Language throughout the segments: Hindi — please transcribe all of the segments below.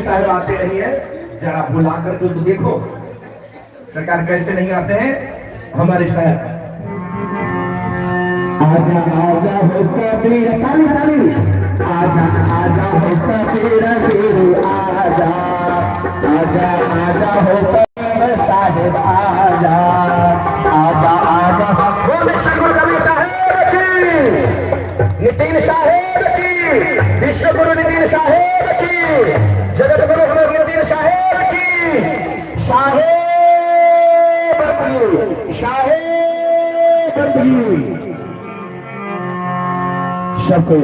साहब आते नहीं है, जरा बुलाकर तो देखो सरकार कैसे नहीं आते हैं हमारे शहर। आजा आजा हो कबीर, ताली ताली, आजा आजा हो कबीर आजा, आजा आजा हो कबीर साहिब आजा, आजा आजा हो विश्वगुरु साहेब की, नितिन साहेब की, विश्वगुरु नितिन साहेब की, जगत गुरु नितिन साहेब की, साहेब की, साहेब की, सबको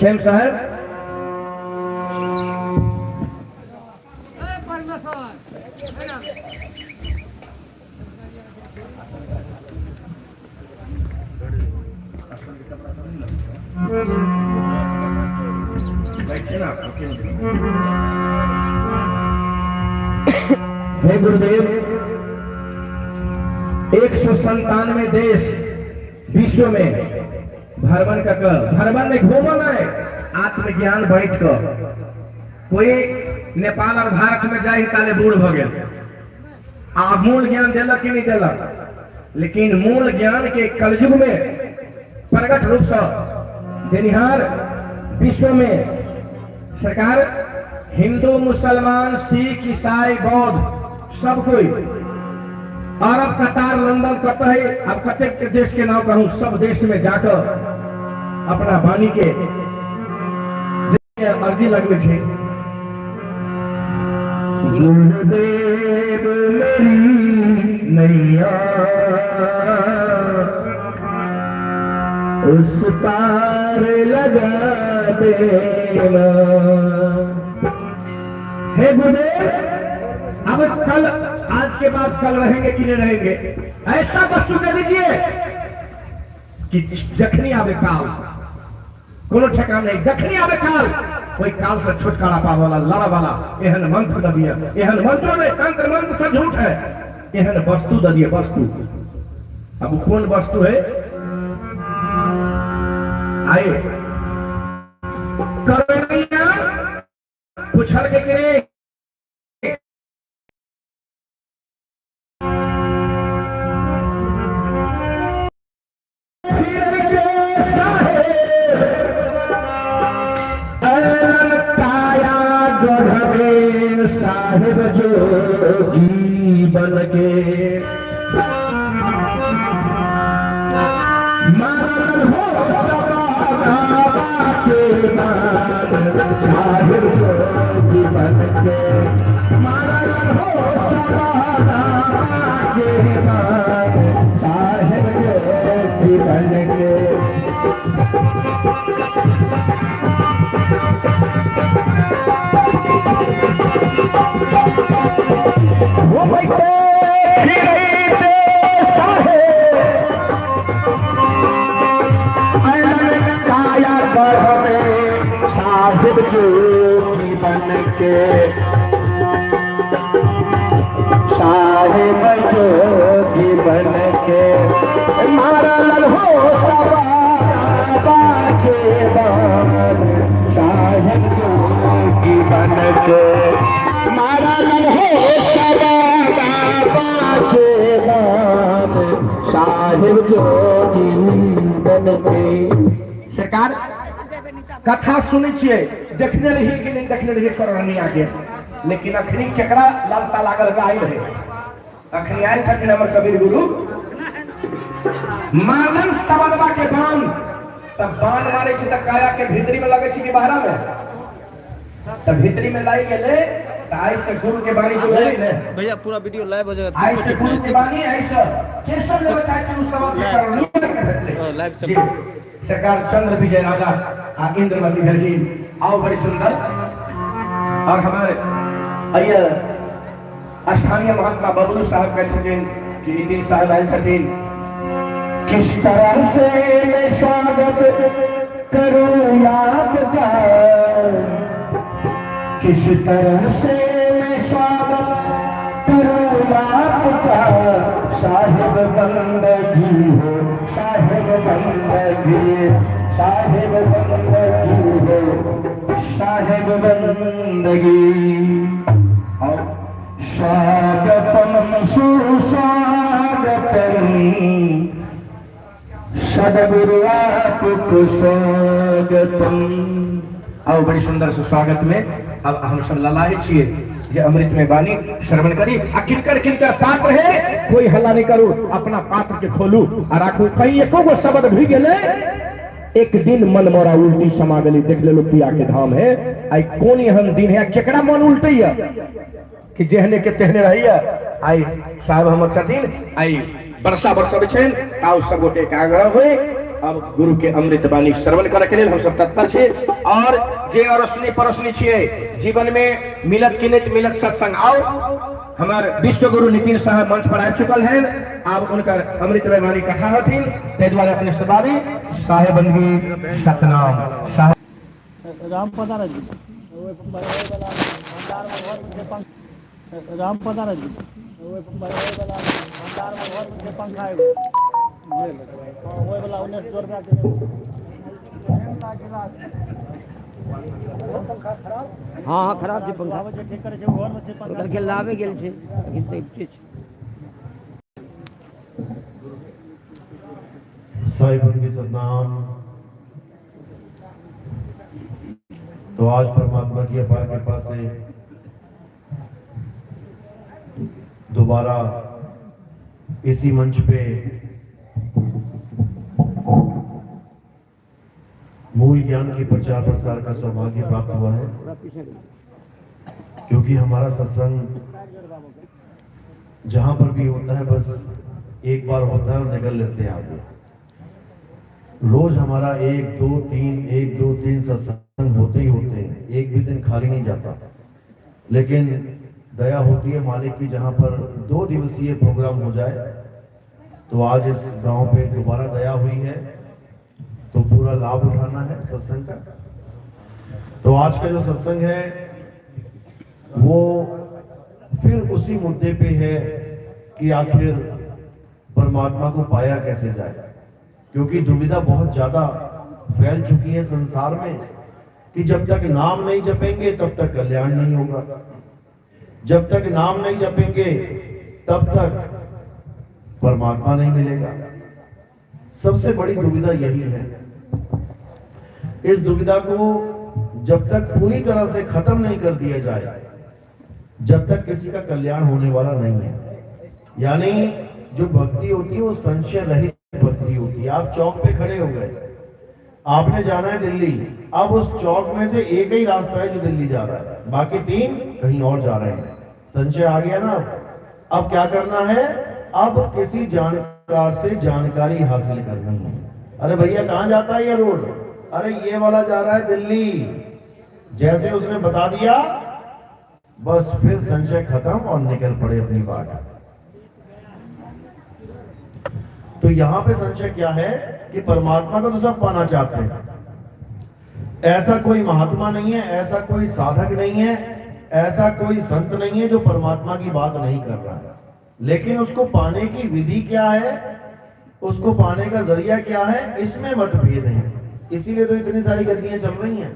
खेम साहब हे गुरुदेव, 197 देश विश्व में भ्रमण का कर, भ्रमण में घूमना है आत्मज्ञान बैठ कर। कोई नेपाल और भारत में जाए ताले बूढ़ हो गया। आप मूल ज्ञान दिलक कि नहीं दिलक, लेकिन मूल ज्ञान के कलयुग में प्रगट रूप से देनिहार विश्व में सरकार हिंदू मुसलमान सिख ईसाई बौद्ध सब कोई, अरब कतार लंदन कहता है, अब कतेक देश के नाम कहूं, सब देश में जाकर अपना वाणी के अर्जी लगवे छे। गुरुदेव मेरी नैया उस पार लगा देना। हे गुरुदेव, अब कल आज के बाद कल रहेंगे कि नहीं रहेंगे, ऐसा वस्तु दे दीजिए कि जखनी आवे काल, कोनो ठेकान नहीं, जखनी आवे काल कोई काल से छुटकारा पावे वाला लड़ा वाला एहन मंत्र दबिया, एहन मंत्रों में तंत्र मंत्र सब झूठ है, एहन वस्तु दबिए वस्तु। अब कौन वस्तु है, आए करनिया पूछल के करे साहिब जोगी बन के मारन हो के साहिब जोगी बन के, मारन हो के साहिब जोगी बन के। वो बैठे काया गढ़ में साहिब जोगी बन के, साहिब जोगी बन के मारल हो सबा के बाद, साहिब जोगी बन के मारा मन हो सवादा बाजे नाम साहिब जोगी बन के। सरकार कथा सुनी छिए, देखने रही कि नहीं देखने रही करनिया के, लेकिन अखनी केकरा लालसा लागल गाय रहे। अखनी आयल छथिन हमर कबीर गुरु, मानन सबदवा के बाण, तब बाण मारे छै त काया के भीतरी में लगे छै कि बाहरा में, तब भीतरी में लाई गेले त आई से गुरु के बाणी जो है ने भैया पूरा वीडियो लाइव हो जाएगा। आई से गुरु के बाणी ऐसे केसब लेवे चाहे छै उस सबद के करनिया लाइव जी। सरकार चंद्र विजय राजा आ इंद्रवती जी आओ, बड़ी सुंदर। और हमारे आइए स्थानीय महात्मा बबलू साहब कह सकें कि नितिन साहब आए छथिन। किस तरह से मैं स्वागत करूं आपका, किस तरह से मैं स्वागत करूं आपका, साहिब बंदगी हो साहिब बंदगी, साहिब बंदगी हो साहिब बंदगी। और स्वागतम सुस्वागतम सदगुरु आपको स्वागतम। आओ, बड़ी सुंदर से स्वागत में अब हम सब ललाए छिए जे अमृत में बानी श्रवण करी। आ किनकर किनकर पात्र है कोई हल्ला नहीं करू, अपना पात्र के खोलू आ राखू। कहीं एको गो शब्द भी गेले, एक दिन मन मोरा उल्टी समा गली, देख ले लो पिया के धाम है। आई कौन एहन दिन है केकरा मन उल्टी है कि जेहने के तेहने रही है। आई साहब हम छथिन, आई वर्षा बरसबै छन, ताऊ सब गोटे के आग्रह होए अब गुरु के अमृत बाणी श्रवण करे के लेल हम सब तत्पर छे। और जे अरसनी परसनी छिए जीवन में मिलत कि नहीं मिलत सत्संग, आओ हमार विश्व गुरु नितिन साहब मंच पर आ चुकल हैं। अब उनकर अमृत बाणी कथा हथिन, ते द्वारा अपने सदावी साहेबंदी सतनाम साहेब राम पधारा जी राम पधारा जी भंडार में घर पंखा है वो वाला 1900 रुपया के हाँ हाँ खराब छै पंखा ठीक करे छै घर में छै पंखा के लावे गेल छै लेकिन देखते छै। साहिब के सतनाम। तो आज परमात्मा की अपार कृपा से दोबारा इसी मंच पे मूल ज्ञान के प्रचार प्रसार का सौभाग्य प्राप्त हुआ है, क्योंकि हमारा सत्संग जहां पर भी होता है बस एक बार होता है और निकल लेते हैं आगे। रोज हमारा 1 2 3 सत्संग होते ही होते हैं, एक भी दिन खाली नहीं जाता। लेकिन दया होती है मालिक की, जहां पर 2 दिवसीय प्रोग्राम हो जाए तो आज इस गांव पे दोबारा दया हुई है, तो पूरा लाभ उठाना है सत्संग का। तो आज का जो सत्संग है वो फिर उसी मुद्दे पे है कि आखिर परमात्मा को पाया कैसे जाए, क्योंकि दुविधा बहुत ज्यादा फैल चुकी है संसार में कि जब तक नाम नहीं जपेंगे तब तक कल्याण नहीं होगा, जब तक नाम नहीं जपेंगे तब तक परमात्मा नहीं मिलेगा। सबसे बड़ी दुविधा यही है। इस दुविधा को जब तक पूरी तरह से खत्म नहीं कर दिया जाए, जब तक किसी का कल्याण होने वाला नहीं है। यानी जो भक्ति होती है वो संशय रहित भक्ति होती है। आप चौक पे खड़े हो गए, आपने जाना है दिल्ली, अब उस चौक में से एक ही रास्ता है जो दिल्ली जा रहा है, बाकी 3 कहीं और जा रहे हैं। संशय आ गया ना। अब क्या करना है, अब किसी जानकार से जानकारी हासिल करनी है। अरे भैया कहाँ जाता है ये रोड, अरे ये वाला जा रहा है दिल्ली, जैसे उसने बता दिया बस फिर संशय खत्म और निकल पड़े अपनी बात। तो यहां पे संशय क्या है कि परमात्मा को तो सब पाना चाहते हैं, ऐसा कोई महात्मा नहीं है, ऐसा कोई साधक नहीं है, ऐसा कोई संत नहीं है जो परमात्मा की बात नहीं कर रहा है। लेकिन उसको पाने की विधि क्या है, उसको पाने का जरिया क्या है, इसमें मतभेद है। इसीलिए तो इतनी सारी गद्दियां चल रही हैं।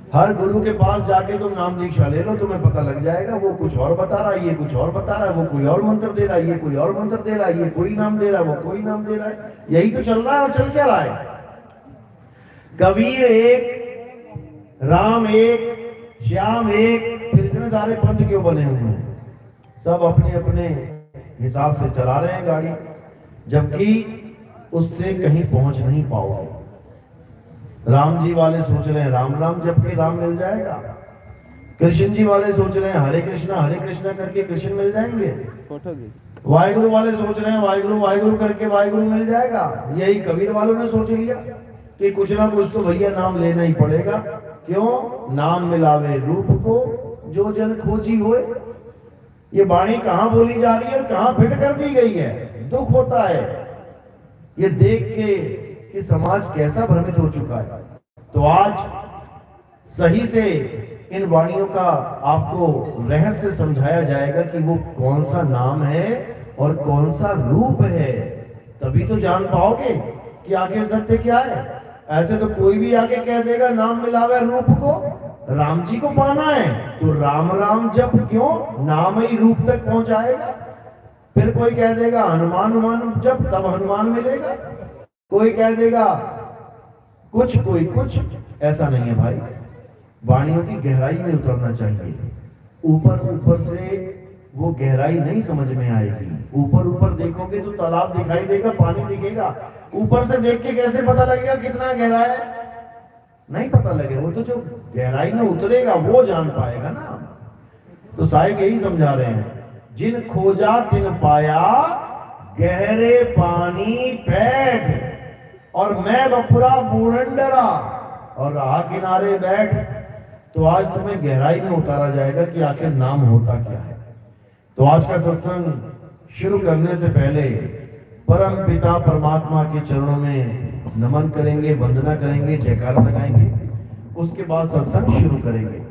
हर गुरु के पास जाके तुम नाम दीक्षा ले लो, तुम्हें पता लग जाएगा। वो कुछ और बता रहा है, ये कुछ और बता रहा है, वो कोई और मंत्र दे रहा है, ये कोई और मंत्र दे रहा है, ये कोई नाम दे रहा है, वो कोई नाम दे रहा है। यही तो चल रहा है और चल क्या रहा है। कबीर एक, राम एक, श्याम एक, फिर इतने सारे पंथ क्यों बने हुए हैं? सब अपने अपने हिसाब से चला रहे हैं गाड़ी, जबकि उससे कहीं पहुंच नहीं पाओगे। राम जी वाले सोच रहे हैं राम राम जप के राम मिल जाएगा, कृष्ण जी वाले सोच रहे हैं हरे कृष्णा करके कृष्ण मिल जाएंगे, वाहिगुरु वाले सोच रहे हैं वाहिगुरु वाहिगुरु करके वाहिगुरु मिल जाएगा। यही कबीर वालों ने सोच लिया कि कुछ ना कुछ तो भैया नाम लेना ही पड़ेगा। क्यों? नाम मिलावे रूप को जो जन खोजी होए। ये वाणी कहां बोली जा रही है और कहां फिट कर दी गई है। दुख होता है ये देख के कि समाज कैसा भ्रमित हो चुका है। तो आज सही से इन वाणियों का आपको रहस्य समझाया जाएगा कि वो कौन सा नाम है और कौन सा रूप है, तभी तो जान पाओगे कि आखिर सत्य क्या है। ऐसे तो कोई भी आके कह देगा नाम मिलावे रूप को, राम जी को पाना है तो राम राम जप क्यों, नाम ही रूप तक पहुंचाएगा। फिर कोई कह देगा हनुमान जप तब हनुमान मिलेगा, कोई कह देगा कुछ, कोई कुछ। ऐसा नहीं है भाई, वाणियों की गहराई में उतरना चाहिए। ऊपर ऊपर से वो गहराई नहीं समझ में आएगी। ऊपर ऊपर देखोगे तो तालाब दिखाई देगा, पानी दिखेगा, ऊपर से देख के कैसे पता लगेगा कितना गहरा है? नहीं पता लगेगा। वो तो जो गहराई में उतरेगा वो जान पाएगा ना। तो साहिब यही समझा रहे हैं, जिन खोजा तिन पाया गहरे पानी पैठ, और मैं बपुरा बूढ़न डरा और राह किनारे बैठ। तो आज तुम्हें गहराई में उतारा जाएगा कि आखिर नाम होता क्या है। तो आज का सत्संग शुरू करने से पहले परम पिता परमात्मा के चरणों में नमन करेंगे, वंदना करेंगे, जयकारा लगाएंगे, उसके बाद सत्संग शुरू करेंगे।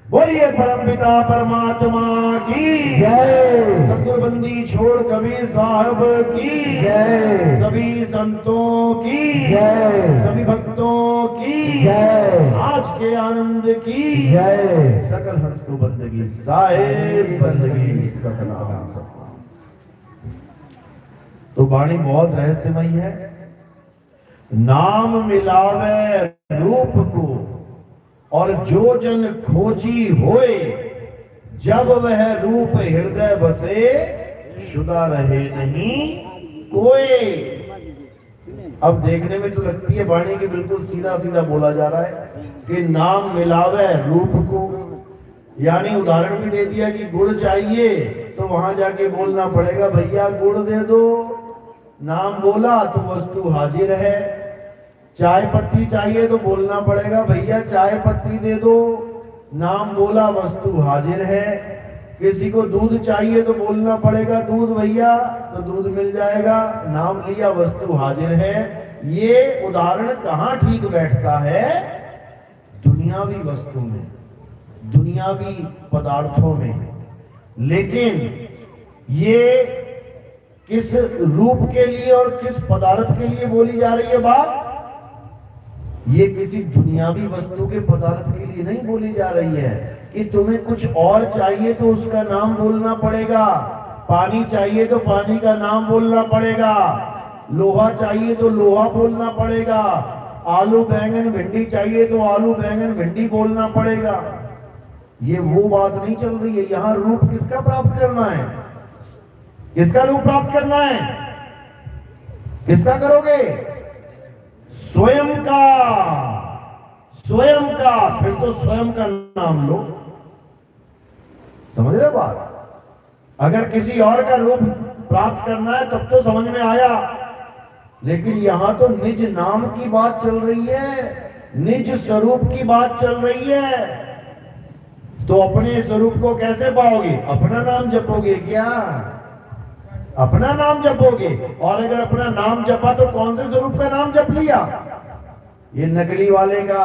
बोलिए परम पिता परमात्मा की जय। सतबंदी छोड़ कबीर साहब की जय। सभी संतों की जय, सभी भक्तों की जय, आज के आनंद की जय। सकल हंस को बंदगी साहेब बंदगी सतनाम सतनाम। तो वाणी बहुत रहस्यमयी है। नाम मिलावे रूप को और जो जन खोजी होए, जब वह रूप हृदय बसे, शुदा रहे नहीं कोई। अब देखने में तो लगती है वाणी की बिल्कुल सीधा सीधा बोला जा रहा है कि नाम मिलावे रूप को, यानी उदाहरण भी दे दिया कि गुड़ चाहिए तो वहां जाके बोलना पड़ेगा भैया गुड़ दे दो, नाम बोला तो वस्तु हाजिर है। चाय पत्ती चाहिए तो बोलना पड़ेगा भैया चाय पत्ती दे दो, नाम बोला वस्तु हाजिर है। किसी को दूध चाहिए तो बोलना पड़ेगा दूध भैया, तो दूध मिल जाएगा, नाम लिया वस्तु हाजिर है। ये उदाहरण कहां ठीक बैठता है? दुनियावी वस्तु में, दुनियावी पदार्थों में। लेकिन ये किस रूप के लिए और किस पदार्थ के लिए बोली जा रही है बात? ये किसी दुनियावी वस्तु के पदार्थ के लिए नहीं बोली जा रही है कि तुम्हें कुछ और चाहिए तो उसका नाम बोलना पड़ेगा, पानी चाहिए तो पानी का नाम बोलना पड़ेगा, लोहा चाहिए तो लोहा बोलना पड़ेगा, आलू बैंगन भिंडी चाहिए तो आलू बैंगन भिंडी बोलना पड़ेगा। ये वो बात नहीं चल रही है। यहां रूप किसका प्राप्त करना है? किसका रूप प्राप्त करना है? किसका करोगे? स्वयं का, स्वयं का। फिर तो स्वयं का नाम लो। समझ रहे बात? अगर किसी और का रूप प्राप्त करना है तब तो समझ में आया, लेकिन यहां तो निज नाम की बात चल रही है, निज स्वरूप की बात चल रही है। तो अपने स्वरूप को कैसे पाओगे? अपना नाम जपोगे क्या? अपना नाम जपोगे। और अगर अपना नाम जपा तो कौन से स्वरूप का नाम जप लिया? ये नकली वाले का।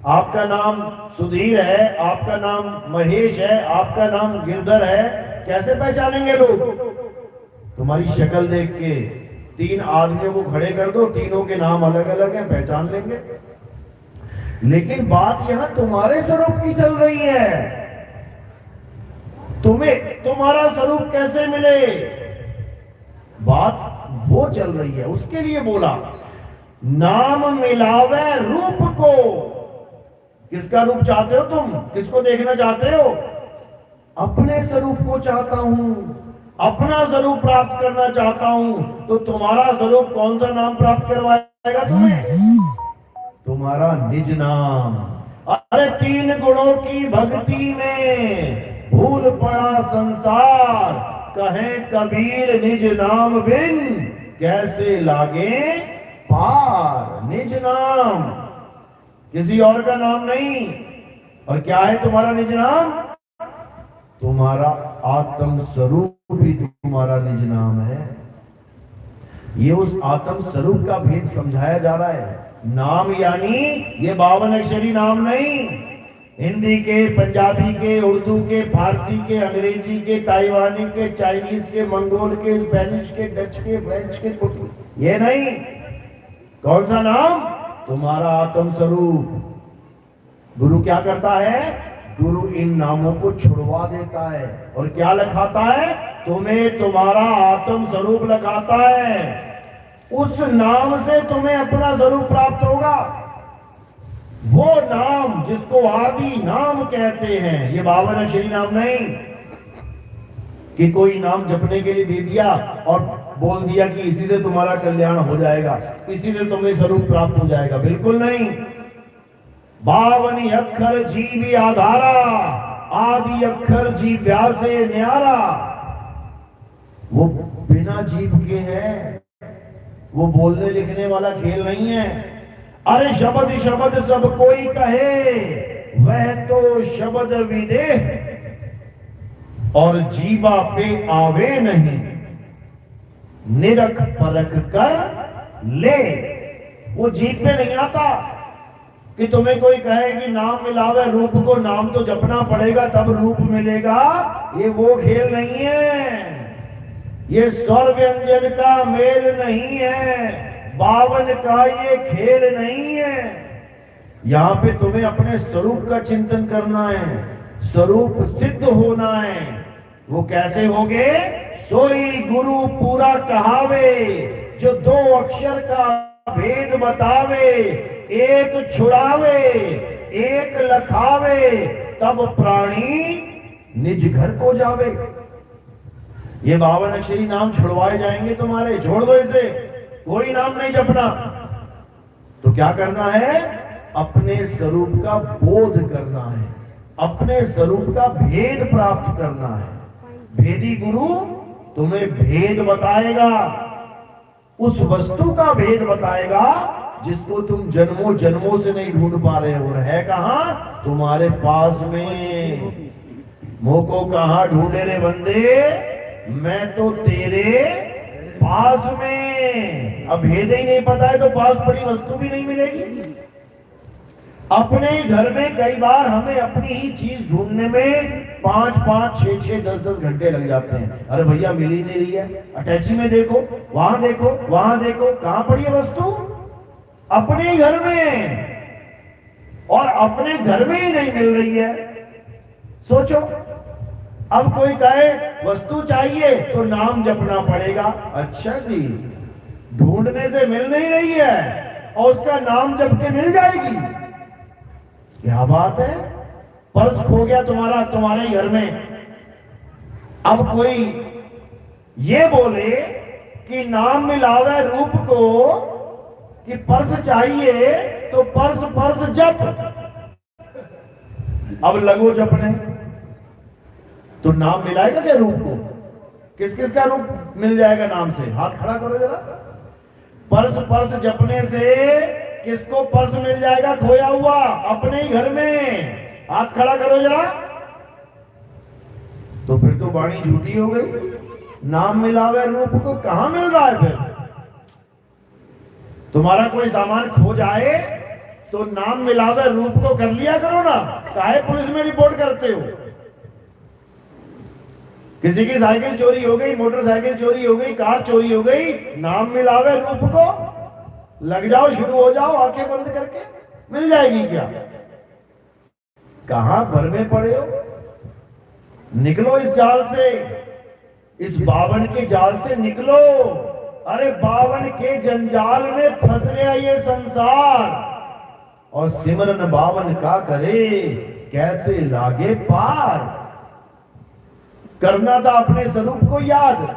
आपका नाम सुधीर है, आपका नाम महेश है, आपका नाम गिरधर है, कैसे पहचानेंगे लोग? तुम्हारी शक्ल देख के 3 आदमियों को खड़े कर दो, तीनों के नाम अलग अलग हैं, पहचान लेंगे। लेकिन बात यहां तुम्हारे स्वरूप की चल रही है। तुम्हें तुम्हारा स्वरूप कैसे मिले, बात वो चल रही है। उसके लिए बोला नाम मिलावे रूप को। किसका रूप चाहते हो तुम, किसको देखना चाहते हो? अपने स्वरूप को चाहता हूं, अपना स्वरूप प्राप्त करना चाहता हूं। तो तुम्हारा स्वरूप कौन सा नाम प्राप्त करवाएगा तुम्हें? तुम्हारा निज नाम। अरे 3 गुणों की भक्ति में भूल पड़ा संसार, कहे कबीर निज नाम बिन कैसे लागे पार। निज नाम, किसी और का नाम नहीं। और क्या है तुम्हारा निज नाम? तुम्हारा आत्म स्वरूप ही तुम्हारा निज नाम है। ये उस आत्म स्वरूप का भेद समझाया जा रहा है। नाम यानी ये 52 अक्षरी नाम नहीं, हिंदी के, पंजाबी के, उर्दू के, फारसी के, अंग्रेजी के, ताइवानी के, चाइनीज के, मंगोल के, स्पेनिश के, डच के, फ्रेंच के, ये नहीं। कौन सा नाम? तुम्हारा आत्म स्वरूप। गुरु क्या करता है? गुरु इन नामों को छुड़वा देता है और क्या लिखाता है? तुम्हें तुम्हारा आत्म स्वरूप लिखाता है। उस नाम से तुम्हें अपना स्वरूप प्राप्त होगा। वो नाम जिसको आदि नाम कहते हैं, ये 52 अक्षरी नाम नहीं कि कोई नाम जपने के लिए दे दिया और बोल दिया कि इसी से तुम्हारा कल्याण हो जाएगा, इसी से तुम्हें स्वरूप प्राप्त हो जाएगा। बिल्कुल नहीं। 52 अक्षर जीव आधारा, आदि अक्षर जीव व्यासे न्यारा। वो बिना जीव के है, वो बोलने लिखने वाला खेल नहीं है। अरे शब्द शब्द सब कोई कहे, वह तो शब्द विदेह और जीवा पे आवे नहीं, निरख परख कर ले। वो जीव पे नहीं आता कि तुम्हें कोई कहे कि नाम मिलावे रूप को, नाम तो जपना पड़ेगा तब रूप मिलेगा। ये वो खेल नहीं है, ये स्वर व्यंजन का मेल नहीं है, 52 का ये खेल नहीं है। यहां पे तुम्हें अपने स्वरूप का चिंतन करना है, स्वरूप सिद्ध होना है। वो कैसे होगे? सोई गुरु पूरा कहावे, जो 2 अक्षर का भेद बतावे, एक छुड़ावे एक लखावे, तब प्राणी निज घर को जावे। ये 52 अक्षरी नाम छुड़वाए जाएंगे तुम्हारे। छोड़ दो इसे, कोई नाम नहीं जपना। तो क्या करना है? अपने स्वरूप का बोध करना है, अपने स्वरूप का भेद प्राप्त करना है। भेदी गुरु तुम्हें भेद बताएगा, उस वस्तु का भेद बताएगा जिसको तुम जन्मों जन्मों से नहीं ढूंढ पा रहे हो। है कहां? तुम्हारे पास में। मोको कहां ढूंढे रे बंदे, मैं तो तेरे पास में। अब भेद ही नहीं पता है तो पास पड़ी वस्तु भी नहीं मिलेगी। अपने घर में कई बार हमें अपनी ही चीज ढूंढने में 5-5, 6-6, 10-10 घंटे लग जाते हैं। अरे भैया मिल ही नहीं रही है, अटैची में देखो, वहां देखो, वहां देखो, कहां पड़ी है वस्तु? अपने घर में, और अपने घर में ही नहीं मिल रही है। सोचो, अब कोई कहे वस्तु चाहिए तो नाम जपना पड़ेगा। अच्छा जी, ढूंढने से मिल नहीं रही है और उसका नाम जप के मिल जाएगी, क्या बात है? पर्स खो गया तुम्हारा तुम्हारे घर में। अब कोई ये बोले कि नाम मिलावे रूप को कि पर्स चाहिए तो पर्स जप। अब लगो जपने, तो नाम मिलाएगा क्या रूप को? किस किस का रूप मिल जाएगा नाम से? हाथ खड़ा करो जरा। पर्स जपने से किसको पर्स मिल जाएगा खोया हुआ? अपने ही घर में। हाथ खड़ा करो जरा। तो फिर तो वाणी झूठी हो गई। नाम मिलावे रूप को कहां मिल रहा है? फिर तुम्हारा कोई सामान खो जाए तो नाम मिलावे रूप को कर लिया करो ना। काहे पुलिस में रिपोर्ट करते हो? किसी की साइकिल चोरी हो गई, मोटरसाइकिल चोरी हो गई, कार चोरी हो गई, नाम मिलावे रूप को लग जाओ, शुरू हो जाओ आंखें बंद करके। मिल जाएगी क्या? कहां भर में पड़े हो? निकलो इस जाल से, इस बावन के जाल से निकलो। अरे बावन के जंजाल में फंस गया ये संसार, और सिमरन बावन का करे कैसे लागे पार। करना था अपने स्वरूप को याद,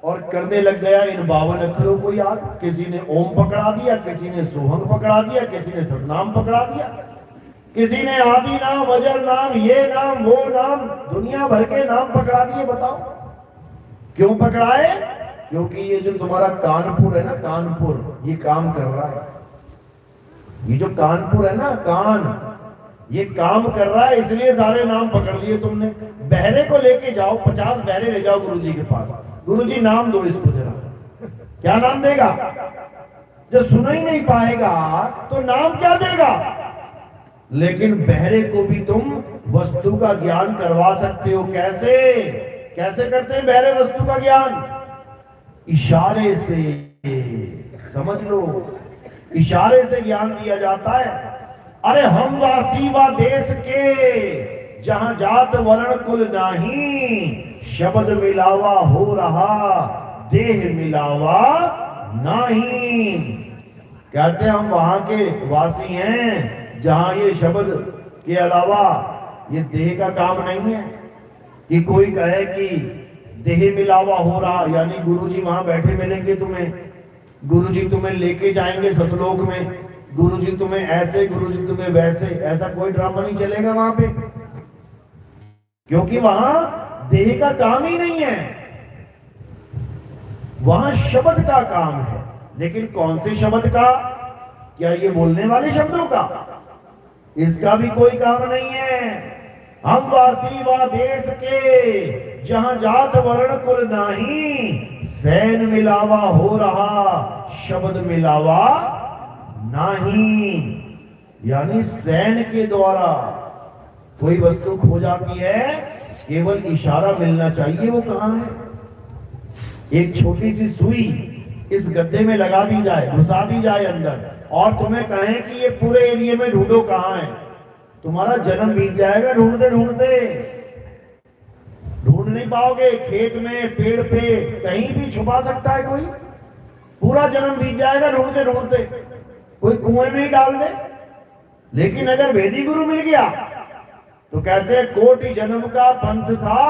और करने लग गया इन 52 अक्षरों को याद। किसी ने ओम पकड़ा दिया, किसी ने सोहंग पकड़ा दिया, किसी ने सतनाम पकड़ा दिया, किसी ने आदि नाम, अजर नाम, ये नाम, वो नाम, दुनिया भर के नाम पकड़ा दिए। बताओ क्यों पकड़ाए? क्योंकि ये जो तुम्हारा कानपुर है ना, कानपुर, ये काम कर रहा है। ये जो कानपुर है ना, कान, ये काम कर रहा है, इसलिए सारे नाम पकड़ लिए तुमने। बहरे को लेके जाओ, 50 बहरे ले जाओ गुरुजी के पास। गुरुजी नाम दो इसको जरा, क्या नाम देगा? जो सुन ही नहीं पाएगा तो नाम क्या देगा? लेकिन बहरे को भी तुम वस्तु का ज्ञान करवा सकते हो। कैसे? कैसे करते हैं बहरे वस्तु का ज्ञान? इशारे से, समझ लो, इशारे से ज्ञान दिया जाता है। अरे हम वासी वा देश के, जहां जात वर्ण कुल नाही, शब्द मिलावा हो रहा, देह मिलावा नहीं। कहते हैं हम वहां के वासी हैं जहां ये शब्द के अलावा ये देह का काम नहीं है। कि कोई कहे कि देह मिलावा हो रहा, यानी गुरुजी वहां बैठे मिलेंगे तुम्हें, गुरुजी तुम्हें लेके जाएंगे सतलोक में, गुरुजी तुम्हें ऐसे, गुरुजी तुम्हें वैसे, ऐसा कोई ड्रामा नहीं चलेगा वहां पे, क्योंकि वहां देह का काम ही नहीं है, वहां शब्द का काम है। लेकिन कौन से शब्द का? क्या ये बोलने वाले शब्दों का? इसका भी कोई काम नहीं है। हम वासी वा देश के, जहां जात वर्ण कुल नाही, सैन मिलावा हो रहा, शब्द मिलावा नहीं। यानी सैन के द्वारा कोई वस्तु खो जाती है, केवल इशारा मिलना चाहिए वो कहां है। एक छोटी सी सुई इस गद्दे में लगा दी जाए, घुसा दी जाए अंदर, और तुम्हें कहें कि ये पूरे एरिया में ढूंढो कहां है, तुम्हारा जन्म बीत जाएगा ढूंढते ढूंढते। ढूंढ नहीं पाओगे, खेत में, पेड़ पे, कहीं भी छुपा सकता है कोई, पूरा जन्म बीत जाएगा ढूंढते ढूंढते, कोई कुएं में ही डाल दे। लेकिन अगर वेदी गुरु मिल गया तो कहते हैं कोटि जन्म का पंथ था,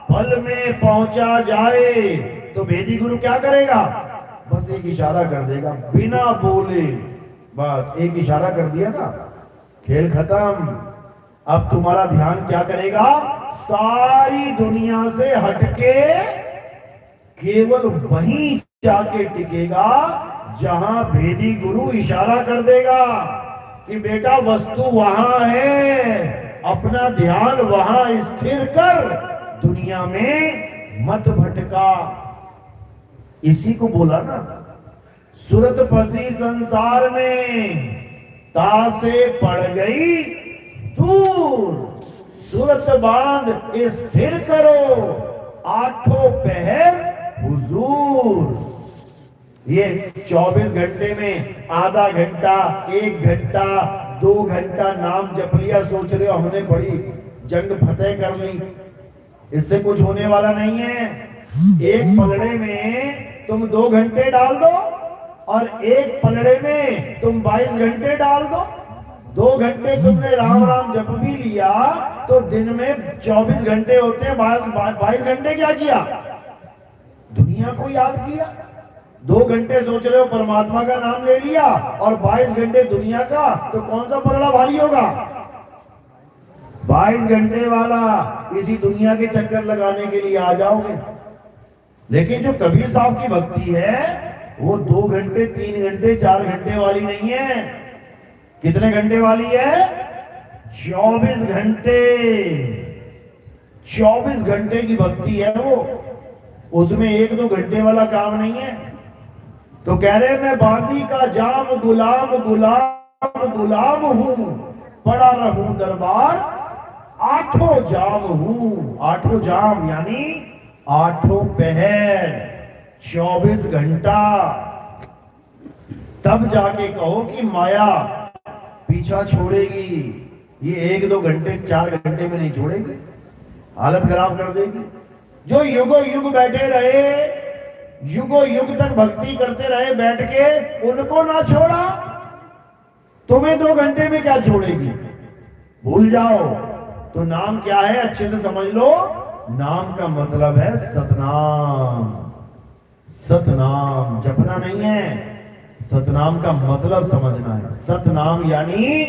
पल में पहुंचा जाए। तो वेदी गुरु क्या करेगा? बस एक इशारा कर देगा, बिना बोले, बस एक इशारा कर दिया ना, खेल खत्म। अब तुम्हारा ध्यान क्या करेगा? सारी दुनिया से हटके केवल वहीं जाके टिकेगा जहां भेदी गुरु इशारा कर देगा कि बेटा वस्तु वहां है, अपना ध्यान वहां स्थिर कर, दुनिया में मत भटका। इसी को बोला ना, सूरत फंसी संसार में, तासे पड़ गई दूर, सूरत बांध स्थिर करो, आठों पहर हुजूर। ये 24 घंटे में आधा घंटा, 1 घंटा, 2 घंटा नाम जप लिया, सोच रहे हो हमने बड़ी जंग फतेह कर ली, इससे कुछ होने वाला नहीं है। एक पलड़े में तुम 2 घंटे डाल दो और एक पलड़े में तुम 22 घंटे डाल दो। 2 घंटे तुमने राम राम जप भी लिया तो दिन में 24 घंटे होते हैं, 22 घंटे क्या किया? दुनिया को याद किया। 2 घंटे सोच रहे हो परमात्मा का नाम ले लिया और 22 घंटे दुनिया का, तो कौन सा पलड़ा भारी होगा? 22 घंटे वाला। इसी दुनिया के चक्कर लगाने के लिए आ जाओगे। लेकिन जो कबीर साहब की भक्ति है वो 2 घंटे, 3 घंटे, 4 घंटे वाली नहीं है। कितने घंटे वाली है? 24 घंटे। 24 घंटे की भक्ति है वो, उसमें 1-2 घंटे वाला काम नहीं है। तो कह रहे मैं बांदी का जाम गुलाम गुलाम गुलाम हूं, पड़ा रहूं दरबार, 8 जाम हूं। 8 जाम यानी 8 पहर, 24 घंटा। तब जाके कहो कि माया पीछा छोड़ेगी, ये 1-2 घंटे 4 घंटे में नहीं छोड़ेगी, हालत खराब कर देगी। जो युगो युग बैठे रहे, युगो युग तक भक्ति करते रहे बैठ के, उनको ना छोड़ा, तुम्हें 2 घंटे में क्या छोड़ेगी? भूल जाओ। तो नाम क्या है अच्छे से समझ लो। नाम का मतलब है सतनाम। सतनाम जपना नहीं है, सतनाम का मतलब समझना है। सतनाम यानी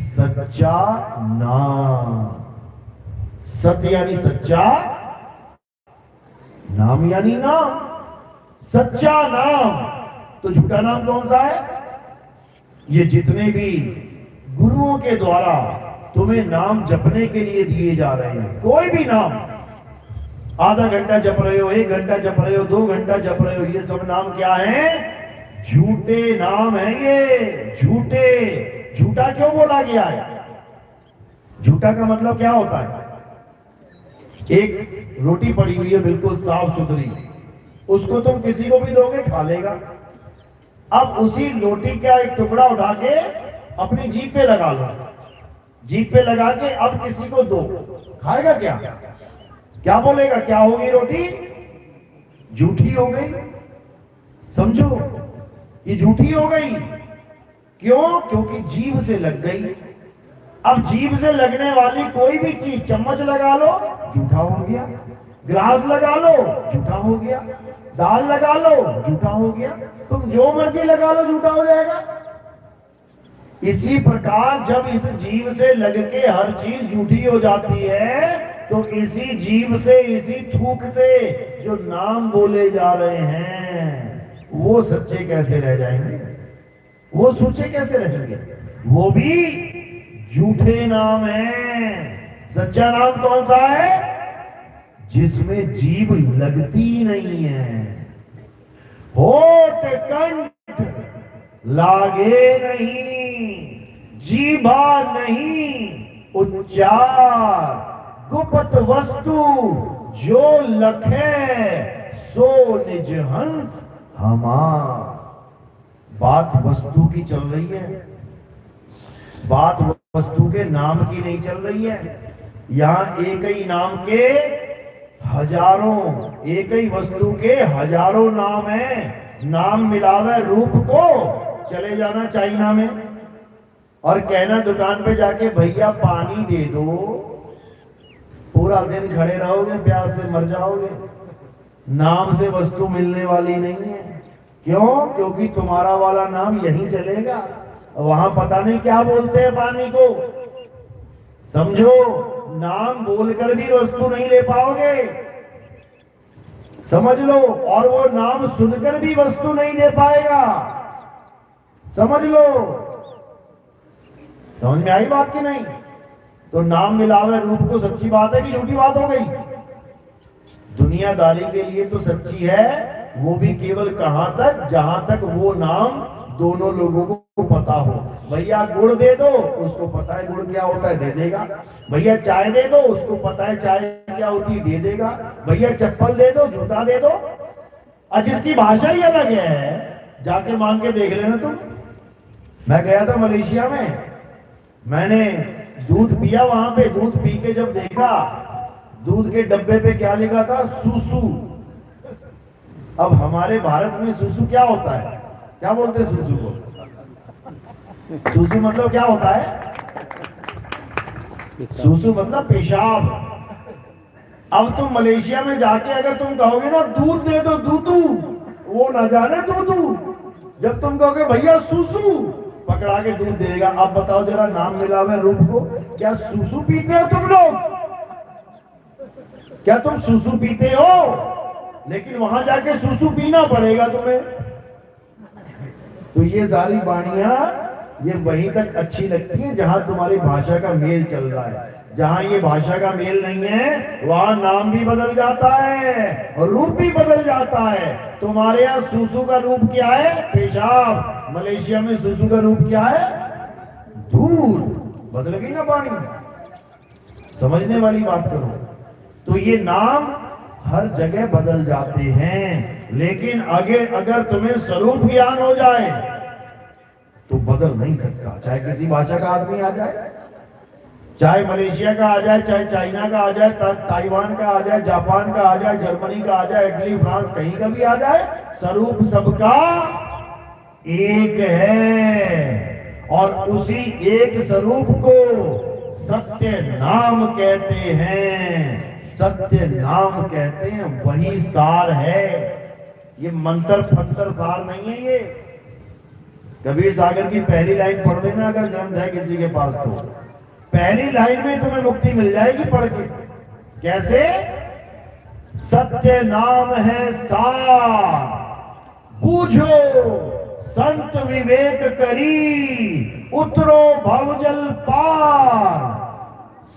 सच्चा नाम। सत्य यानी सच्चा, नाम यानी नाम, सच्चा नाम। तो झूठा नाम कौन सा है? ये जितने भी गुरुओं के द्वारा तुम्हें नाम जपने के लिए दिए जा रहे हैं, कोई भी नाम, आधा घंटा जप रहे हो, 1 घंटा जप रहे हो, 2 घंटा जप रहे हो, ये सब नाम क्या है? झूठे नाम है ये, झूठे। झूठा क्यों बोला गया है? झूठा का मतलब क्या होता है? एक रोटी पड़ी हुई है बिल्कुल साफ सुथरी, उसको तुम किसी को भी दोगे खा लेगा। अब उसी रोटी का एक टुकड़ा उठा के अपनी जीभ पे लगा लो, जीभ पे लगा के अब किसी को दो, खाएगा क्या? क्या बोलेगा? क्या होगी रोटी? झूठी हो गई। समझो, ये झूठी हो गई। क्यों? क्योंकि जीभ से लग गई। अब जीभ से लगने वाली कोई भी चीज, चम्मच लगा लो झूठा हो गया, गिलास लगा लो झूठा हो गया, दाल लगा लो झूठा हो गया, तुम जो मर्जी लगा लो झूठा हो जाएगा। इसी प्रकार जब इस जीव से लग के हर चीज झूठी हो जाती है, तो इसी जीव से, इसी थूक से जो नाम बोले जा रहे हैं, वो सच्चे कैसे रह जाएंगे? वो सच्चे कैसे रहेंगे? वो भी झूठे नाम है। सच्चा नाम कौन सा है? जिसमें जीभ लगती नहीं है, होठ कंठ लागे नहीं, जीभा नहीं उच्चार, गुप्त वस्तु जो लखे सो निज हंस हमार। बात वस्तु की चल रही है, बात वस्तु के नाम की नहीं चल रही है। यहां एक ही नाम के हजारों, एक ही वस्तु के हजारों नाम हैं। नाम मिलावे रूप को, चले जाना चाइना में और कहना दुकान पे जाके भैया पानी दे दो, पूरा दिन खड़े रहोगे, प्यास से मर जाओगे। नाम से वस्तु मिलने वाली नहीं है। क्यों? क्योंकि तुम्हारा वाला नाम यहीं चलेगा, वहां पता नहीं क्या बोलते हैं पानी को। समझो, नाम बोलकर भी वस्तु नहीं ले पाओगे, समझ लो। और वो नाम सुनकर भी वस्तु नहीं ले पाएगा, समझ लो। समझ में आई बात की नहीं? तो नाम मिलावे रूप को सच्ची बात है कि झूठी बात हो गई? दुनियादारी के लिए तो सच्ची है, वो भी केवल कहां तक? जहां तक वो नाम दोनों लोगों को पता हो। भैया गुड़ दे दो, उसको पता है गुड़ क्या होता है, दे देगा। भैया चाय दे दो, उसको पता है चाय क्या होती है, दे देगा। भैया चप्पल दे दो, जूता दे दो। और जिसकी भाषा ही अलग है, जाके मांग के देख लेना तुम। मैं गया था मलेशिया में, मैंने दूध पिया वहां पे। दूध पी के जब देखा, दूध के डब्बे पे क्या लिखा था? सूसू। अब हमारे भारत में सूसू क्या होता है? क्या बोलते हैं सूसू को? सूसू मतलब क्या होता है? सूसू मतलब पेशाब। अब तुम मलेशिया में जाके अगर तुम कहोगे ना दूध दे दो, दूधू, वो ना जाने दूधू। जब तुम कहोगे भैया सूसू, पकड़ा के दूध देगा। अब बताओ जरा, नाम मिला हुआ रूप को, क्या सूसू पीते हो तुम लोग? क्या तुम सूसू पीते हो? लेकिन वहां जाके सूसू पीना पड़ेगा तुम्हें। तो ये सारी वाणियां, ये वहीं तक अच्छी लगती है जहां तुम्हारी भाषा का मेल चल रहा है। जहां ये भाषा का मेल नहीं है, वहां नाम भी बदल जाता है और रूप भी बदल जाता है। तुम्हारे यहाँ सूसू का रूप क्या है? पेशाब। मलेशिया में सूसू का रूप क्या है? दूध। बदल गई ना पानी। समझने वाली बात करो। तो ये नाम हर जगह बदल जाते हैं, लेकिन अगर तुम्हें स्वरूप ज्ञान हो जाए, तो बदल नहीं सकता। चाहे किसी भाषा का आदमी आ जाए, चाहे मलेशिया का आ जाए, चाहे चाइना का आ जाए, ताइवान का आ जाए, जापान का आ जाए, जर्मनी का आ जाए, इटली, फ्रांस, कहीं का भी आ जाए, स्वरूप सबका एक है। और उसी एक स्वरूप को सत्य नाम कहते हैं, सत्य नाम कहते हैं, वही सार है। ये मंत्र फंतर सार नहीं है। ये कबीर सागर की पहली लाइन पढ़ देना अगर ग्रंथ है किसी के पास तो, पहली लाइन में तुम्हें मुक्ति मिल जाएगी पढ़ के। कैसे? सत्य नाम है सार, बूझो संत विवेक करी, उतरो भवजल पार।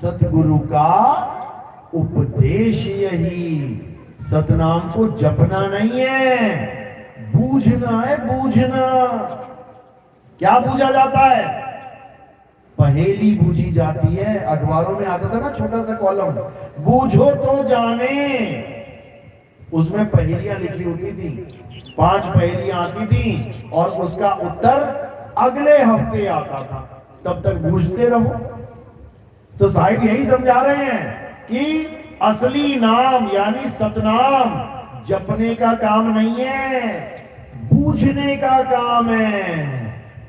सतगुरु का उपदेश यही, सतनाम को जपना नहीं है, बूझना है, बूझना। क्या बूझा जाता है? पहेली बूझी जाती है। अखबारों में आता था ना छोटा सा कॉलम, बूझो तो जाने, उसमें पहेलियां लिखी होती थी, 5 पहेलियां आती थी और उसका उत्तर अगले हफ्ते आता था, तब तक बूझते रहो। तो साहिब यही समझा रहे हैं कि असली नाम यानी सतनाम जपने का काम नहीं है, बूझने का काम है।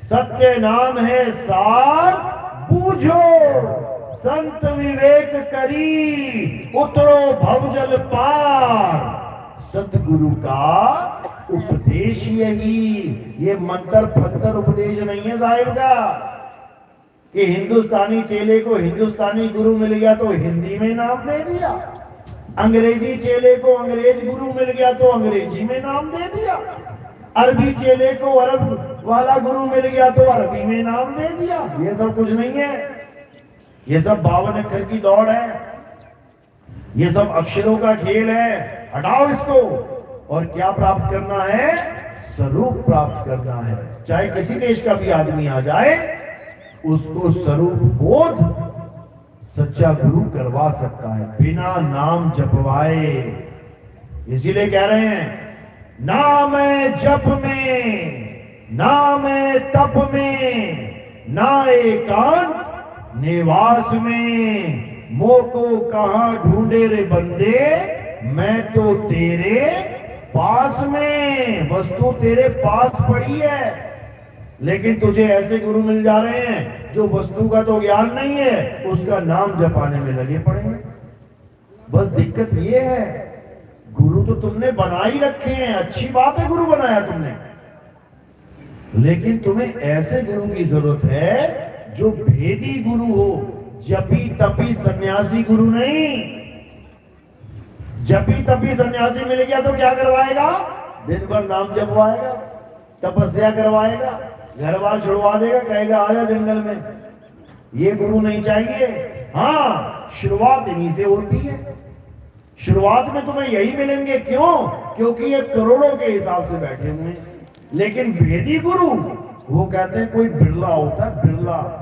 सत्य नाम है सार, बूझो संत विवेक करी, उतरो भवजल पार। सतगुरु का उपदेश यही, ये मंत्र फंतर उपदेश नहीं है साहिब का कि हिंदुस्तानी चेले को हिंदुस्तानी गुरु मिल गया तो हिंदी में नाम दे दिया, अंग्रेजी चेले को अंग्रेज गुरु मिल गया तो अंग्रेजी में नाम दे दिया, अरबी चेले को अरब वाला गुरु मिल गया तो अरबी में नाम दे दिया। ये सब कुछ नहीं है, ये सब 52 अक्षर की दौड़ है, ये सब अक्षरों का खेल है। हटाओ इसको। और क्या प्राप्त करना है? स्वरूप प्राप्त करना है। चाहे किसी देश का भी आदमी आ जाए, उसको स्वरूप बोध सच्चा गुरु करवा सकता है बिना नाम जपवाए। इसीलिए कह रहे हैं, नाम जप में, नाम तप में, ना एकांत निवास में, मोको कहां ढूंढे रे बंदे, मैं तो तेरे पास में। वस्तु तेरे पास पड़ी है, लेकिन तुझे ऐसे गुरु मिल जा रहे हैं जो वस्तु का तो ज्ञान नहीं है, उसका नाम जपाने में लगे पड़े हैं। बस दिक्कत ये है, गुरु तो तुमने बना ही रखे हैं, अच्छी बात है गुरु बनाया तुमने, लेकिन तुम्हें ऐसे गुरु की जरूरत है जो भेदी गुरु हो, जपी तपी सन्यासी गुरु नहीं। जपी तपी सन्यासी मिल गया तो क्या करवाएगा? दिन भर नाम जपवाएगा, तपस्या करवाएगा, घर बार छुड़वा देगा, कहेगा आजा जंगल में। ये गुरु नहीं चाहिए। हाँ, शुरुआत इन्हीं से होती है। शुरुआत में तुम्हें यही मिलेंगे। क्यों? क्योंकि ये करोड़ों के हिसाब से बैठे हुए हैं। लेकिन भेदी गुरु, वो कहते हैं कोई बिरला होता है, बिरला,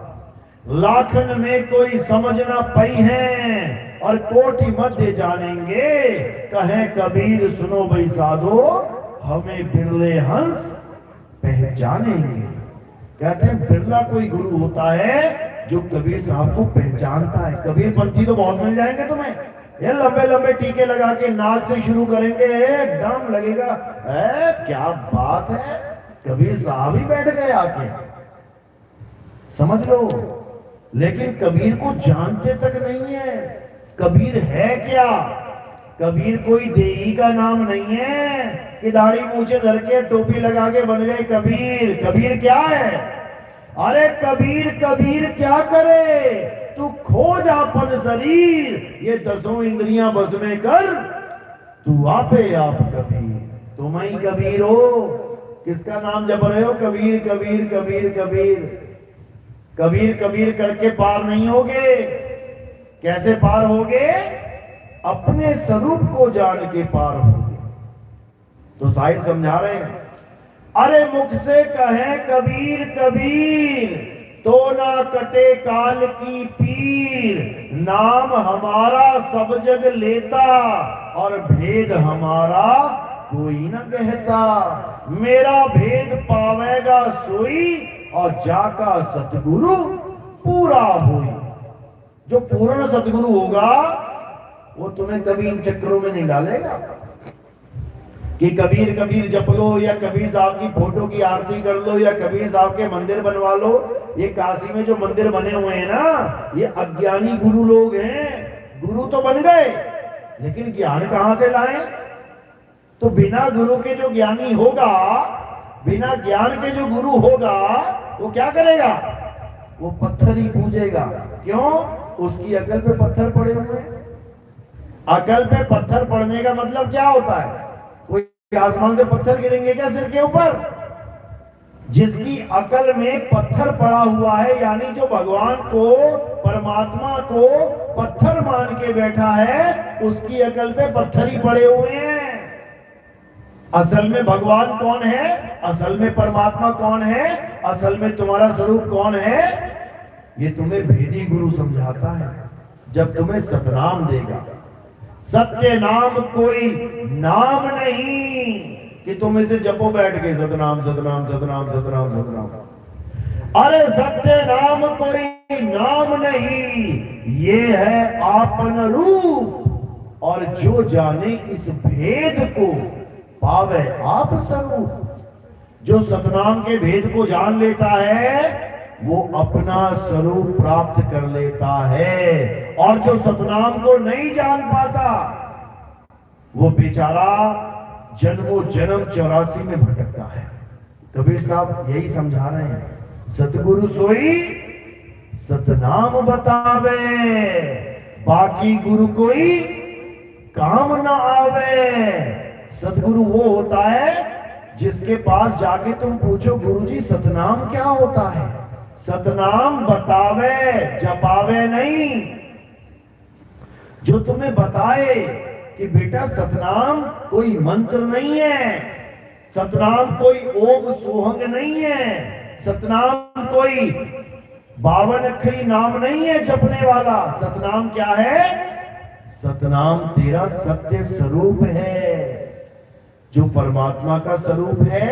लाखन में कोई समझना पई है और कोटि मध्य जानेंगे, कहे कबीर सुनो भाई साधो, हमें बिरले हंस पहचानेंगे। कहते हैं बिरला कोई गुरु होता है जो कबीर साहब को पहचानता है। कबीर पंथी तो बहुत मिल जाएंगे तुम्हें, ये लंबे लंबे टीके लगा के नाच से शुरू करेंगे, एकदम लगेगा क्या बात है, कबीर साहब ही बैठ गए आके, समझ लो। लेकिन कबीर को जानते तक नहीं है। कबीर है क्या? कबीर कोई देही का नाम नहीं है कि दाढ़ी मूछे धर के टोपी लगा के बन गए कबीर। कबीर क्या है? अरे कबीर, कबीर क्या करे, तू खोज अपन शरीर, ये 10 इंद्रियां बस में कर, तू आपे आप कबीर। तुम ही कबीर हो। किसका नाम जप रहे हो? कबीर कबीर कबीर कबीर। कबीर कबीर करके पार नहीं होगे। कैसे पार होगे? अपने स्वरूप को जान के पार होगे। तो साहिब समझा रहे हैं, अरे मुख से कहे कबीर कबीर, तो ना कटे काल की पीर, नाम हमारा सब जग लेता, और भेद हमारा कोई न कहता। मेरा भेद पावेगा सोई, और जाका सतगुरु पूरा होई। जो पूर्ण सतगुरु होगा वो तुम्हें कभी इन चक्करों में नहीं डालेगा कि कबीर कबीर जप लो, या कबीर साहब की फोटो की आरती कर लो, या कबीर साहब के मंदिर बनवा लो। ये काशी में जो मंदिर बने हुए हैं ना, ये अज्ञानी गुरु लोग हैं। गुरु तो बन गए लेकिन ज्ञान कहां से लाएं? तो बिना गुरु के जो ज्ञानी होगा, बिना ज्ञान के जो गुरु होगा, वो क्या करेगा? वो पत्थर ही पूजेगा। क्यों? उसकी अकल पे पत्थर पड़े हुए हैं। अकल पे पत्थर पड़ने का मतलब क्या होता है? कोई आसमान से पत्थर गिरेंगे क्या सिर के ऊपर? जिसकी अकल में पत्थर पड़ा हुआ है, यानी जो भगवान को, परमात्मा को पत्थर मान के बैठा है, उसकी अकल पे पत्थर ही पड़े हुए हैं। असल में भगवान कौन है? असल में परमात्मा कौन है? असल में तुम्हारा स्वरूप कौन है? ये तुम्हें भेदी गुरु समझाता है जब तुम्हें सतनाम देगा। सत्य नाम कोई नाम नहीं कि तुम इसे जपो बैठ के, सतनाम सतनाम सतनाम सतनाम सतनाम। अरे सत्य नाम कोई नाम नहीं, ये है आपन रूप। और जो जाने इस भेद को पावे आप स्वरूप। जो सतनाम के भेद को जान लेता है वो अपना स्वरूप प्राप्त कर लेता है। और जो सतनाम को नहीं जान पाता वो बेचारा जन्मों जन्म 84 में भटकता है। कबीर साहब यही समझा रहे हैं, सतगुरु सोई सतनाम बतावे, बाकी गुरु कोई काम ना आवे। सतगुरु वो होता है जिसके पास जाके तुम पूछो, गुरुजी सतनाम क्या होता है? सतनाम बतावे, जपावे नहीं। जो तुम्हें बताए कि बेटा सतनाम कोई मंत्र नहीं है, सतनाम कोई ओम सोहंग नहीं है, सतनाम कोई 52 अक्षरी नाम नहीं है जपने वाला। सतनाम क्या है? सतनाम तेरा सत्य स्वरूप है। जो परमात्मा का स्वरूप है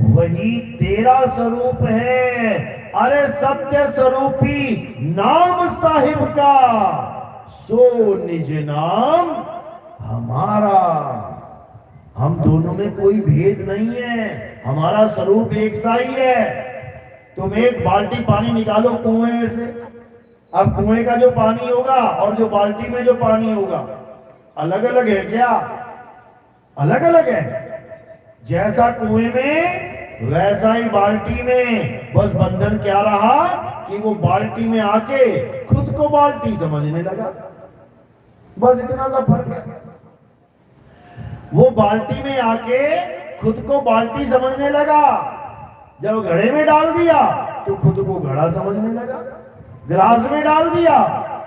वही तेरा स्वरूप है। अरे सत्य स्वरूपी नाम साहिब का, सो निज नाम हमारा। हम दोनों में कोई भेद नहीं है, हमारा स्वरूप एक सा ही है। तुम एक बाल्टी पानी निकालो कुएं में से, अब कुएं का जो पानी होगा और जो बाल्टी में जो पानी होगा अलग अलग है क्या? अलग अलग है। जैसा कुएं में वैसा ही बाल्टी में। बस बंधन क्या रहा कि वो बाल्टी में आके खुद को बाल्टी समझने लगा। बस इतना सा फर्क है। वो बाल्टी में आके खुद को बाल्टी समझने लगा। जब घड़े में डाल दिया तो खुद को घड़ा समझने लगा, गिलास में डाल दिया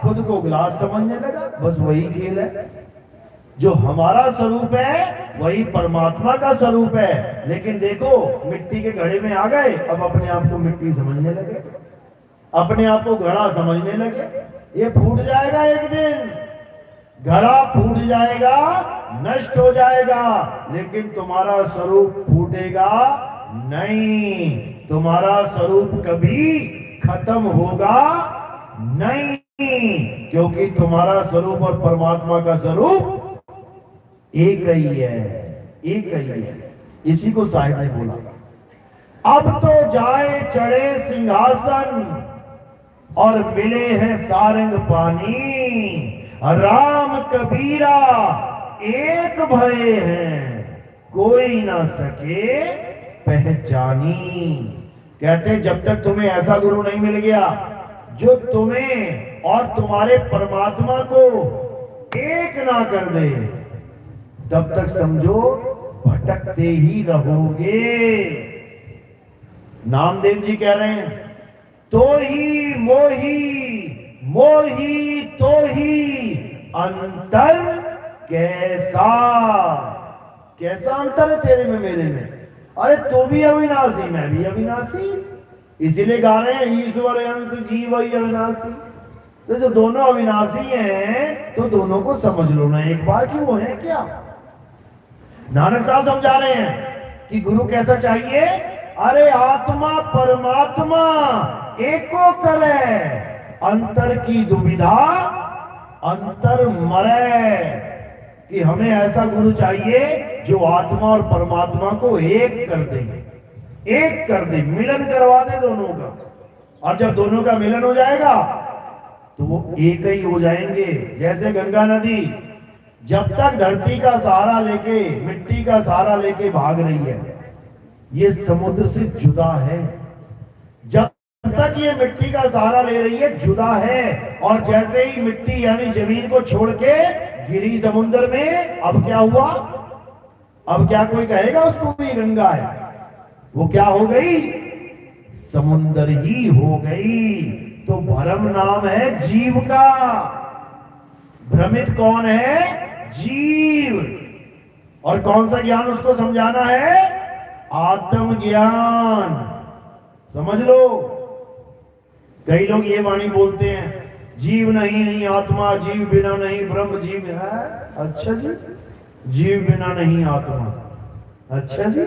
खुद को गिलास समझने लगा। बस वही खेल है। जो हमारा स्वरूप है वही परमात्मा का स्वरूप है। लेकिन देखो, मिट्टी के घड़े में आ गए, अब अपने आप को मिट्टी समझने लगे, अपने आप को घड़ा समझने लगे। ये फूट जाएगा एक दिन, घड़ा फूट जाएगा, नष्ट हो जाएगा, लेकिन तुम्हारा स्वरूप फूटेगा नहीं। तुम्हारा स्वरूप कभी खत्म होगा नहीं, क्योंकि तुम्हारा स्वरूप और परमात्मा का स्वरूप एक ही है, एक ही है। इसी को साहिब ने बोला, अब तो जाए चढ़े सिंहासन और मिले हैं सारंग पानी। राम कबीरा एक भये हैं, कोई ना सके पहचानी। कहते जब तक तुम्हें ऐसा गुरु नहीं मिल गया जो तुम्हें और तुम्हारे परमात्मा को एक ना कर दे, तब तक समझो भटकते ही रहोगे। नामदेव जी कह रहे हैं, तो ही मोही, मोही तो ही अंतर कैसा। कैसा अंतर है तेरे में मेरे में? अरे तू भी अविनाशी, मैं भी अविनाशी। इसीलिए गा रहे हैं ईश्वर अंश जीव ही अविनाशी। तो जो दोनों अविनाशी हैं तो दोनों को समझ लो ना एक बार कि वो है क्या। नानक साहब समझा रहे हैं कि गुरु कैसा चाहिए? अरे आत्मा परमात्मा एको करे, अंतर की दुविधा अंतर मरे, कि हमें ऐसा गुरु चाहिए जो आत्मा और परमात्मा को एक कर दे, एक कर दे, मिलन करवा दे दोनों का। और जब दोनों का मिलन हो जाएगा तो वो एक ही हो जाएंगे। जैसे गंगा नदी जब तक धरती का सहारा लेके, मिट्टी का सहारा लेके भाग रही है, ये समुद्र से जुदा है। जब तक ये मिट्टी का सहारा ले रही है, जुदा है। और जैसे ही मिट्टी यानी जमीन को छोड़ के गिरी समुद्र में, अब क्या हुआ? अब क्या कोई कहेगा उसको भी गंगा है? वो क्या हो गई? समुद्र ही हो गई। तो भ्रम नाम है जीव का। भ्रमित कौन है? जीव। और कौन सा ज्ञान उसको समझाना है? आत्मज्ञान। समझ लो। कई लोग ये वाणी बोलते हैं, जीव नहीं आत्मा, जीव बिना नहीं ब्रह्म, जीव है। अच्छा जी, जीव बिना नहीं आत्मा, अच्छा जी।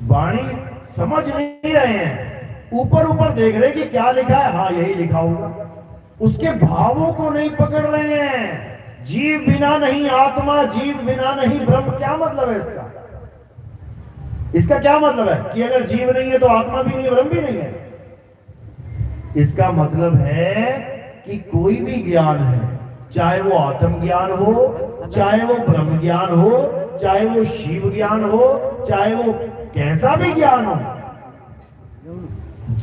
वाणी समझ नहीं रहे हैं, ऊपर ऊपर देख रहे कि क्या लिखा है, हाँ यही लिखा होगा, उसके भावों को नहीं पकड़ रहे हैं। जीव बिना नहीं आत्मा, जीव बिना नहीं ब्रह्म, क्या मतलब है इसका? इसका क्या मतलब है कि अगर जीव नहीं है तो आत्मा भी नहीं है, ब्रह्म भी नहीं है? इसका मतलब है कि कोई भी ज्ञान है, चाहे वो आत्म ज्ञान हो, चाहे वो ब्रह्म ज्ञान हो, चाहे वो शिव ज्ञान हो, चाहे वो कैसा भी ज्ञान हो,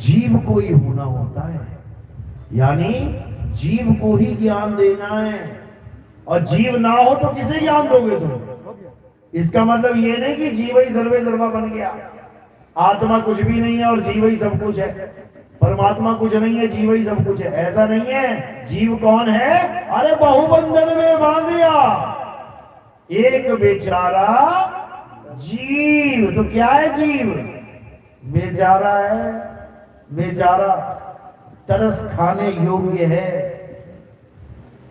जीव को ही होना होता है। यानी जीव को ही ज्ञान देना है। और जीव ना हो तो किसे ज्ञान दोगे तुम? इसका मतलब ये नहीं कि जीव ही सर्वे सर्वा बन गया, आत्मा कुछ भी नहीं है और जीव ही सब कुछ है, परमात्मा कुछ नहीं है, जीव ही सब कुछ है, ऐसा नहीं है। जीव कौन है? अरे बहुबंधन में बांध दिया एक बेचारा जीव। तो क्या है जीव? बेचारा है, बेचारा, तरस खाने योग्य है,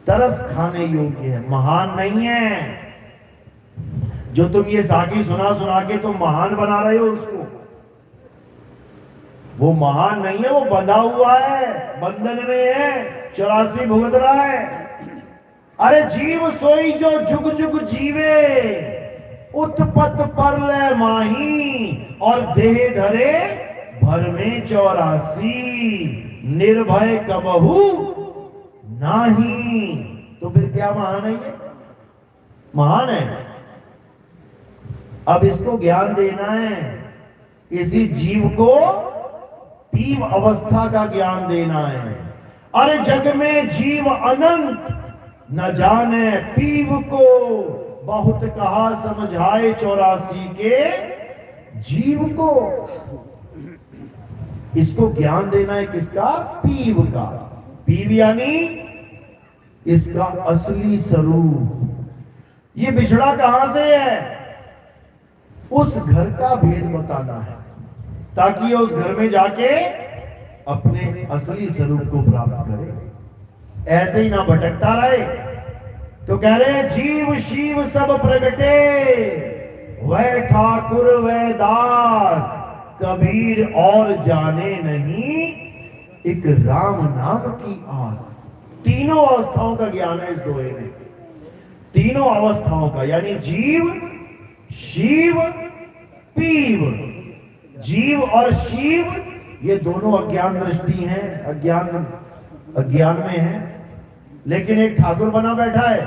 तरस खाने योग्य है, महान नहीं है। जो तुम ये साखी सुना सुना के तुम महान बना रहे हो उसको, वो महान नहीं है, वो बंधा हुआ है, बंधन में है, 84 भुगत रहा है। अरे जीव सोई जो जुग जुग जीवे, उत्पत पर ले माही, और देह धरे भर में 84, निर्भय कबहू नाही। तो फिर क्या महान है ये? महान है। अब इसको ज्ञान देना है, इसी जीव को पीव अवस्था का ज्ञान देना है। अरे जग में जीव अनंत, न जाने पीव को, बहुत कहा समझाए 84 के जीव को। इसको ज्ञान देना है किसका? पीव का। पीव यानी इसका असली स्वरूप। ये बिछड़ा कहां से है? उस घर का भेद बताना है, ताकि ये उस घर में जाके अपने असली स्वरूप को प्राप्त करे, ऐसे ही ना भटकता रहे। तो कह रहे जीव शिव सब प्रगटे, वह ठाकुर वह दास, कबीर और जाने नहीं, एक राम नाम की आस। तीनों अवस्थाओं का ज्ञान है इस दोहे में, तीनों अवस्थाओं का, यानी जीव शिव पीव। जीव और शिव ये दोनों अज्ञान दृष्टि हैं, अज्ञान में है। लेकिन एक ठाकुर बना बैठा है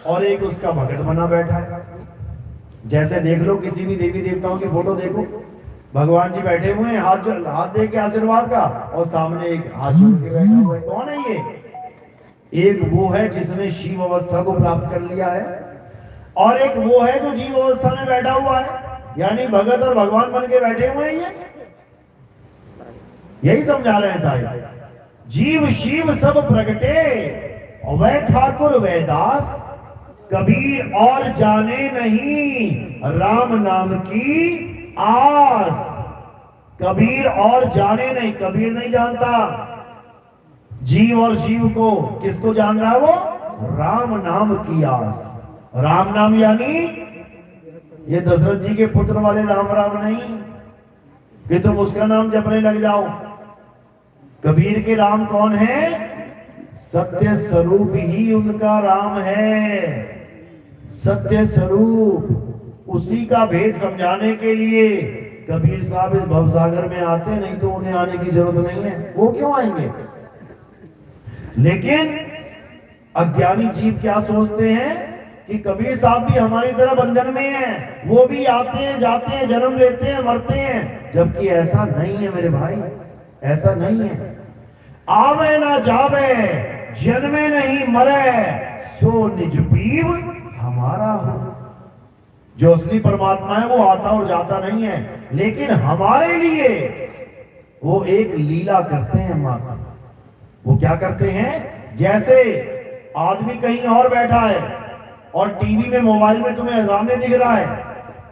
और एक उसका भगत बना बैठा है। जैसे देख लो किसी भी देवी देवताओं की फोटो देखो, भगवान जी बैठे हुए हैं, हाथ दे के आशीर्वाद का, और सामने एक हाथ जोड़ के बैठा हुआ है। कौन है ये? एक वो है जिसने शिव अवस्था को प्राप्त कर लिया है, और एक वो है जो जीव अवस्था में बैठा हुआ है, यानी भगत और भगवान बन के बैठे हुए हैं। यही समझा रहे हैं साहिब। जीव शिव सब प्रगटे, वह ठाकुर वह दास, कबीर और जाने नहीं, राम नाम की आस। कबीर और जाने नहीं, कबीर नहीं जानता जीव और शिव को। किसको जान रहा है वो? राम नाम की आस। राम नाम यानी ये दशरथ जी के पुत्र वाले राम राम नहीं, कि तुम उसका नाम जपने लग जाओ। कबीर के राम कौन है? सत्य स्वरूप ही उनका राम है। सत्य स्वरूप, उसी का भेद समझाने के लिए कबीर साहब इस भवसागर में आते, नहीं तो उन्हें आने की जरूरत नहीं है। वो क्यों आएंगे? लेकिन अज्ञानी जीव क्या सोचते हैं कि कबीर साहब भी हमारी तरह बंधन में हैं, वो भी आते हैं, जाते हैं, जन्म लेते हैं, मरते हैं। जबकि ऐसा नहीं है मेरे भाई, ऐसा नहीं है। आवे ना जावे, जन्मे नहीं मरे, सो निज पीव हमारा हो। जो असली परमात्मा है वो आता और जाता नहीं है, लेकिन हमारे लिए वो एक लीला करते हैं माता। वो क्या करते हैं? जैसे आदमी कहीं और बैठा है और टीवी में, मोबाइल में तुम्हें सामने दिख रहा है,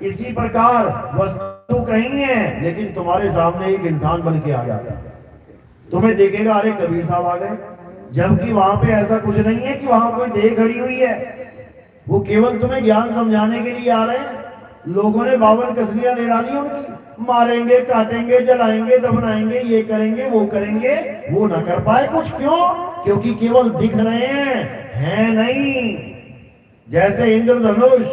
इसी प्रकार वस्तु कहीं है लेकिन तुम्हारे सामने एक इंसान बन के आ जाता है। तुम्हें देखेगा, अरे कबीर साहब आ गए, जबकि वहां पे ऐसा कुछ नहीं है कि वहां कोई देह खड़ी हुई है। वो केवल तुम्हें ज्ञान समझाने के लिए आ रहे हैं। लोगों ने 52 कसलियां ले डाली उनकी, मारेंगे, काटेंगे, जलाएंगे, दफनाएंगे, ये करेंगे, वो करेंगे, वो ना कर पाए कुछ। क्यों? क्योंकि केवल दिख रहे हैं नहीं। जैसे इंद्रधनुष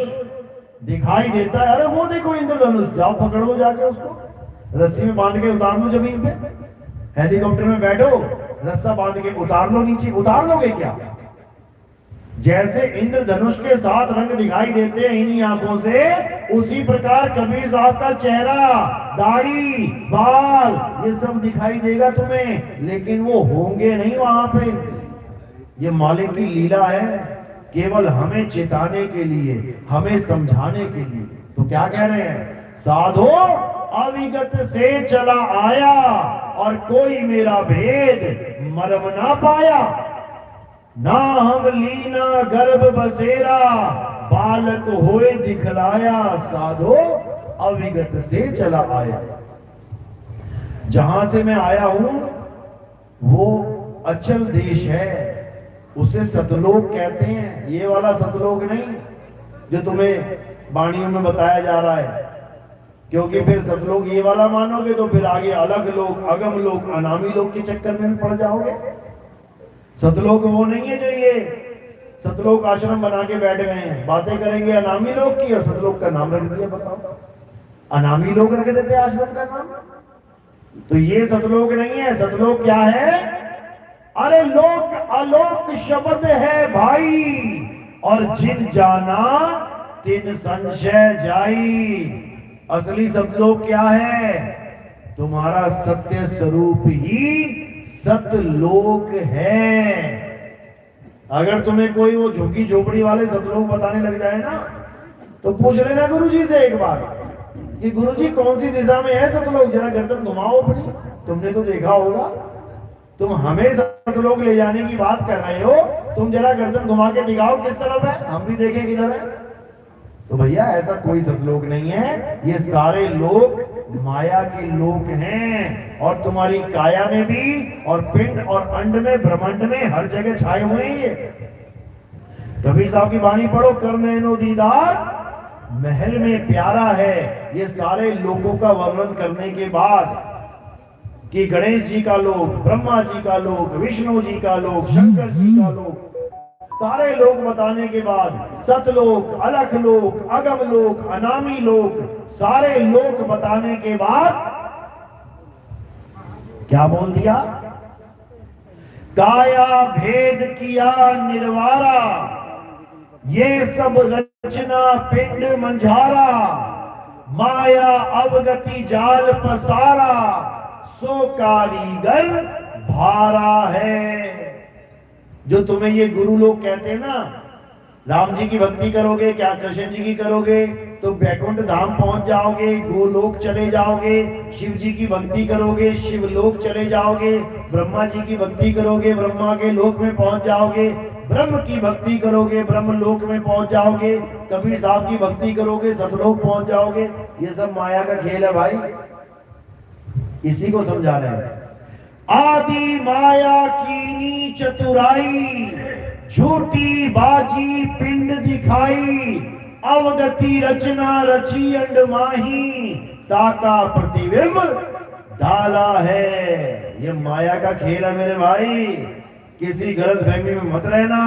दिखाई देता है, अरे वो देखो इंद्रधनुष, जाओ पकड़ लो जाके उसको, रस्सी में बांध के उतार लो जमीन पे। हेलीकॉप्टर में बैठो, रस्सा बांध के उतार लो नीचे, उतार लोगे क्या? जैसे इंद्रधनुष के 7 रंग दिखाई देते हैं इन्हीं आंखों से, उसी प्रकार कबीर साहब का चेहरा, दाढ़ी, बाल, ये सब दिखाई देगा तुम्हें, लेकिन वो होंगे नहीं वहां पे। ये मालिक की लीला है, केवल हमें चेताने के लिए, हमें समझाने के लिए। तो क्या कह रहे हैं? साधो अविगत से चला आया और कोई मेरा भेद मरम ना पाया। ना हम लीना गर्भ बसेरा, बालक होए दिखलाया, साधो अविगत से चला आया। जहां से मैं आया हूं वो अचल देश है, उसे सतलोक कहते हैं। ये वाला सतलोक नहीं जो तुम्हें वाणियों में बताया जा रहा है, क्योंकि फिर सतलोक ये वाला मानोगे तो फिर आगे अलग लोक, अगम लोक, अनामी लोक के चक्कर में भी पड़ जाओगे। सतलोक वो नहीं है जो ये सतलोक आश्रम बना के बैठ गए हैं, बातें करेंगे अनामी लोक की, और सतलोक का नाम रख दिया। बताओ, अनामी लोग रख देते आश्रम का नाम। तो ये सतलोक नहीं है। सतलोक क्या है? अरे लोक अलोक शब्द है भाई, और जिन जाना तिन संशय जाई। असली सतलोक क्या है? तुम्हारा सत्य स्वरूप ही सतलोक है। अगर तुम्हें कोई वो झुग्गी झोपड़ी वाले सतलोक बताने लग जाए ना, तो पूछ लेना गुरुजी से एक बार कि गुरुजी कौन सी दिशा में है सतलोक, जरा गर्दन घुमाओ अपनी। तुमने तो देखा होगा, तुम हमें सतलोक ले जाने की बात कर रहे हो, तुम जरा गर्दन घुमा के दिखाओ किस तरफ है, हम भी देखें किधर है। तो भैया ऐसा कोई सतलोक नहीं है, ये सारे लोक माया के लोक हैं, और तुम्हारी काया में भी, और पिंड और अंड में, ब्रह्मांड में, हर जगह छाए हुए हैं ये। कबीर साहब की वाणी पढ़ो, कर नैनो दीदार महल में प्यारा है। ये सारे लोगों का वर्णन करने के बाद कि गणेश जी का लोक, ब्रह्मा जी का लोक, विष्णु जी का लोक, शंकर जी का लोक, सारे लोक बताने के बाद सतलोक, अलख लोक, अगम लोक, अनामी लोक, सारे लोक बताने के बाद क्या बोल दिया? काया भेद किया निर्वारा, ये सब रचना पिंड मंझारा, माया अवगति जाल पसारा, सो कारीगर भारा है। जो तुम्हें ये गुरु लोग कहते हैं ना, राम जी की भक्ति करोगे क्या, कृष्ण जी की करोगे तो बैकुंठ धाम पहुंच जाओगे, गोलोक चले जाओगे, शिव जी की भक्ति करोगे शिवलोक चले जाओगे, ब्रह्मा जी की भक्ति करोगे ब्रह्मा के लोक में पहुंच जाओगे, ब्रह्म की भक्ति करोगे ब्रह्म लोक में पहुंच जाओगे, कबीर साहब की भक्ति करोगे सतलोक पहुंच जाओगे। ये सब माया का खेल है भाई, इसी को समझा रहे हैं। आदि माया कीनी चतुराई, झूठी बाजी पिंड दिखाई, अवगति रचना रची अंड माही, ताका प्रतिबिंब डाला है। ये माया का खेल है मेरे भाई। किसी गलत फहमी में मत रहना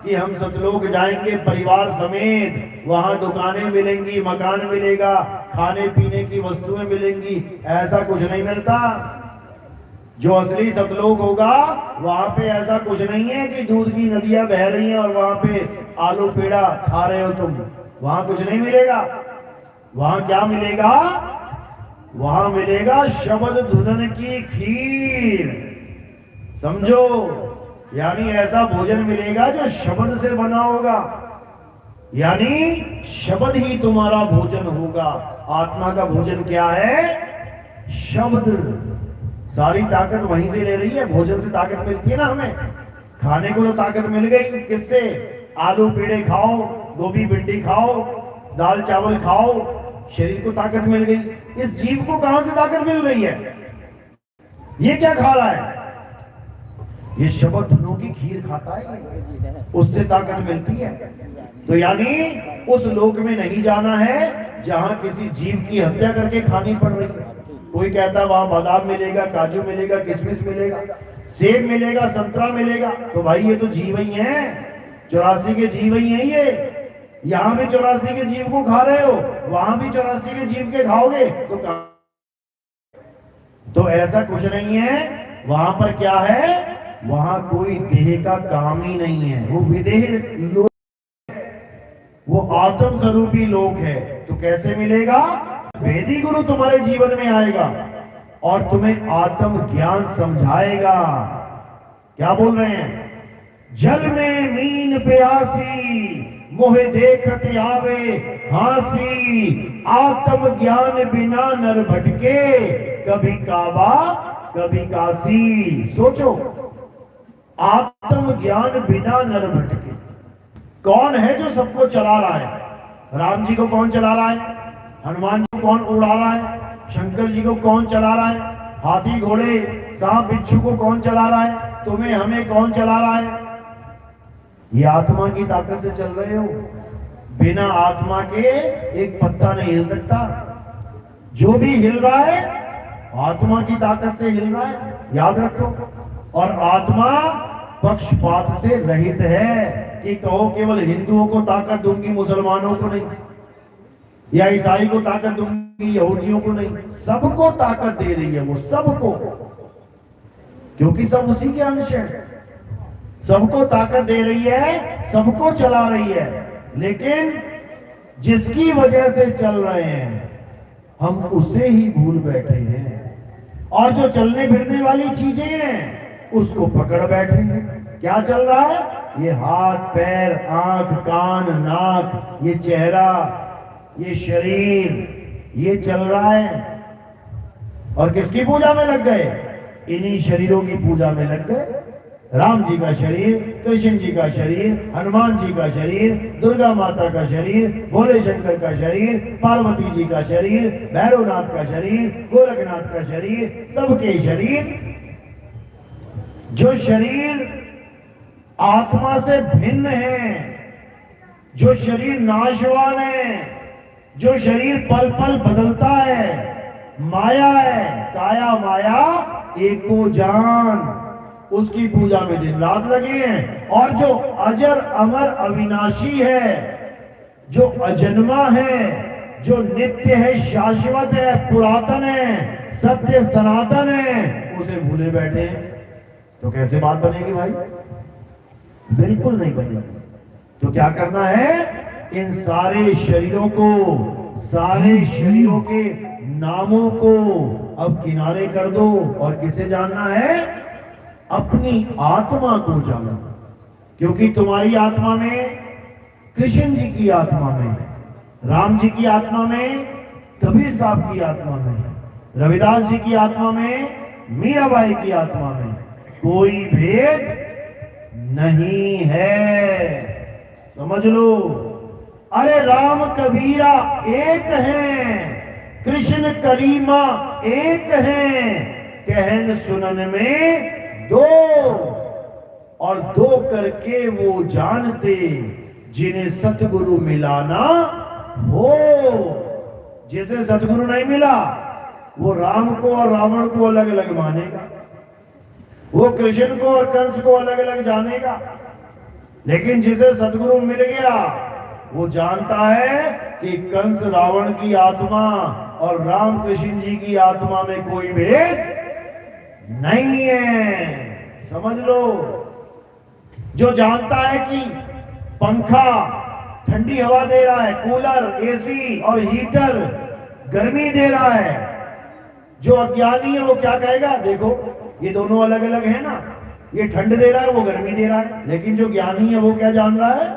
कि हम सतलोक जाएंगे परिवार समेत, वहां दुकानें मिलेंगी, मकान मिलेगा, खाने पीने की वस्तुएं मिलेंगी। ऐसा कुछ नहीं मिलता। जो असली सतलोक होगा वहां पे ऐसा कुछ नहीं है कि दूध की नदियां बह रही हैं और वहां पे आलू पेड़ा खा रहे हो तुम। वहां कुछ नहीं मिलेगा। वहां क्या मिलेगा? वहां मिलेगा शब्द धुनन की खीर। समझो, यानी ऐसा भोजन मिलेगा जो शब्द से बना होगा, यानी शब्द ही तुम्हारा भोजन होगा। आत्मा का भोजन क्या है? शब्द। सारी ताकत वहीं से ले रही है। भोजन से ताकत मिलती है ना हमें। खाने को तो ताकत मिल गई, किससे? आलू पेड़े खाओ, गोभी भिंडी खाओ, दाल चावल खाओ, शरीर को ताकत मिल गई। इस जीव को कहां से ताकत मिल रही है? ये क्या खा रहा है? ये शब्द धुनों की खीर खाता है, उससे ताकत मिलती है। तो यानी उस लोक में नहीं जाना है जहां किसी जीव की हत्या करके खानी पड़ रही है। कोई कहता है वहां बादाम मिलेगा, काजू मिलेगा, किशमिश मिलेगा, सेब मिलेगा, संतरा मिलेगा। तो भाई ये तो जीव ही है, 84 के जीव ही है। ये यहां भी 84 के जीव को खा रहे हो, वहां भी 84 के जीव के खाओगे तो ऐसा कुछ नहीं है। वहां पर क्या है? वहां कोई देह का काम ही नहीं है। वो विदेह लोक, वो आत्म स्वरूपी लोक है। तो कैसे मिलेगा? वेदी गुरु तुम्हारे जीवन में आएगा और तुम्हें आत्म ज्ञान समझाएगा। क्या बोल रहे हैं? जल में मीन प्यासी, मोहे देखत आवे हासी, आत्म ज्ञान बिना नर भटके, कभी काबा कभी काशी। सोचो, आत्म ज्ञान बिना नर भटके। कौन है जो सबको चला रहा है? राम जी को कौन चला रहा है? हनुमान जी को कौन उड़ा रहा है? शंकर जी को कौन चला रहा है? हाथी घोड़े सांप बिच्छू को कौन चला रहा है? तुम्हें हमें कौन चला रहा है? ये आत्मा की ताकत से चल रहे हो। बिना आत्मा के एक पत्ता नहीं हिल सकता। जो भी हिल रहा है आत्मा की ताकत से हिल रहा है, याद रखो। और आत्मा पक्षपात से रहित है कि कहो केवल हिंदुओं को ताकत दूंगी, मुसलमानों को नहीं, या ईसाई को ताकत दूंगी, यहूदियों को नहीं। सबको ताकत दे रही है वो, सबको, क्योंकि सब उसी के अंश है। सबको ताकत दे रही है, सबको चला रही है। लेकिन जिसकी वजह से चल रहे हैं हम उसे ही भूल बैठे हैं, और जो चलने फिरने वाली चीजें हैं उसको पकड़ बैठे हैं। क्या चल रहा है? ये हाथ पैर आंख कान नाक, ये चेहरा, ये शरीर, ये चल रहा है। और किसकी पूजा में लग गए? इन्हीं शरीरों की पूजा में लग गए। राम जी का शरीर, कृष्ण जी का शरीर, हनुमान जी का शरीर, दुर्गा माता का शरीर, भोले शंकर का शरीर, पार्वती जी का शरीर, भैरवनाथ का शरीर, गोरखनाथ का शरीर, सबके शरीर। जो शरीर आत्मा से भिन्न है, जो शरीर नाशवान है, जो शरीर पल पल बदलता है, माया है, काया माया एको जान, उसकी पूजा में दिन रात लगे हैं। और जो अजर अमर अविनाशी है, जो अजन्मा है, जो नित्य है, शाश्वत है, पुरातन है, सत्य सनातन है, उसे भूले बैठे हैं। तो कैसे बात बनेगी भाई? बिल्कुल नहीं बनेगी। तो क्या करना है? इन सारे शरीरों को, सारे शरीरों के नामों को अब किनारे कर दो। और किसे जानना है? अपनी आत्मा को जानो। क्योंकि तुम्हारी आत्मा में, कृष्ण जी की आत्मा में, राम जी की आत्मा में, कबीर साहब की आत्मा में, रविदास जी की आत्मा में, मीराबाई की आत्मा में कोई भेद नहीं है। समझ लो। अरे राम कबीरा एक हैं, कृष्ण करीमा एक हैं, कहन सुनन में दो, और दो करके वो जानते, जिन्हें सतगुरु मिलाना हो। जिसे सतगुरु नहीं मिला वो राम को और रावण को अलग अलग मानेगा, वो कृष्ण को और कंस को अलग अलग जानेगा। लेकिन जिसे सतगुरु मिल गया वो जानता है कि कंस रावण की आत्मा और राम कृष्ण जी की आत्मा में कोई भेद नहीं है। समझ लो, जो जानता है कि पंखा ठंडी हवा दे रहा है, कूलर, एसी और हीटर गर्मी दे रहा है, जो अज्ञानी है वो क्या कहेगा, देखो ये दोनों अलग अलग है ना, ये ठंड दे रहा है वो गर्मी दे रहा है। लेकिन जो ज्ञानी है वो क्या जान रहा है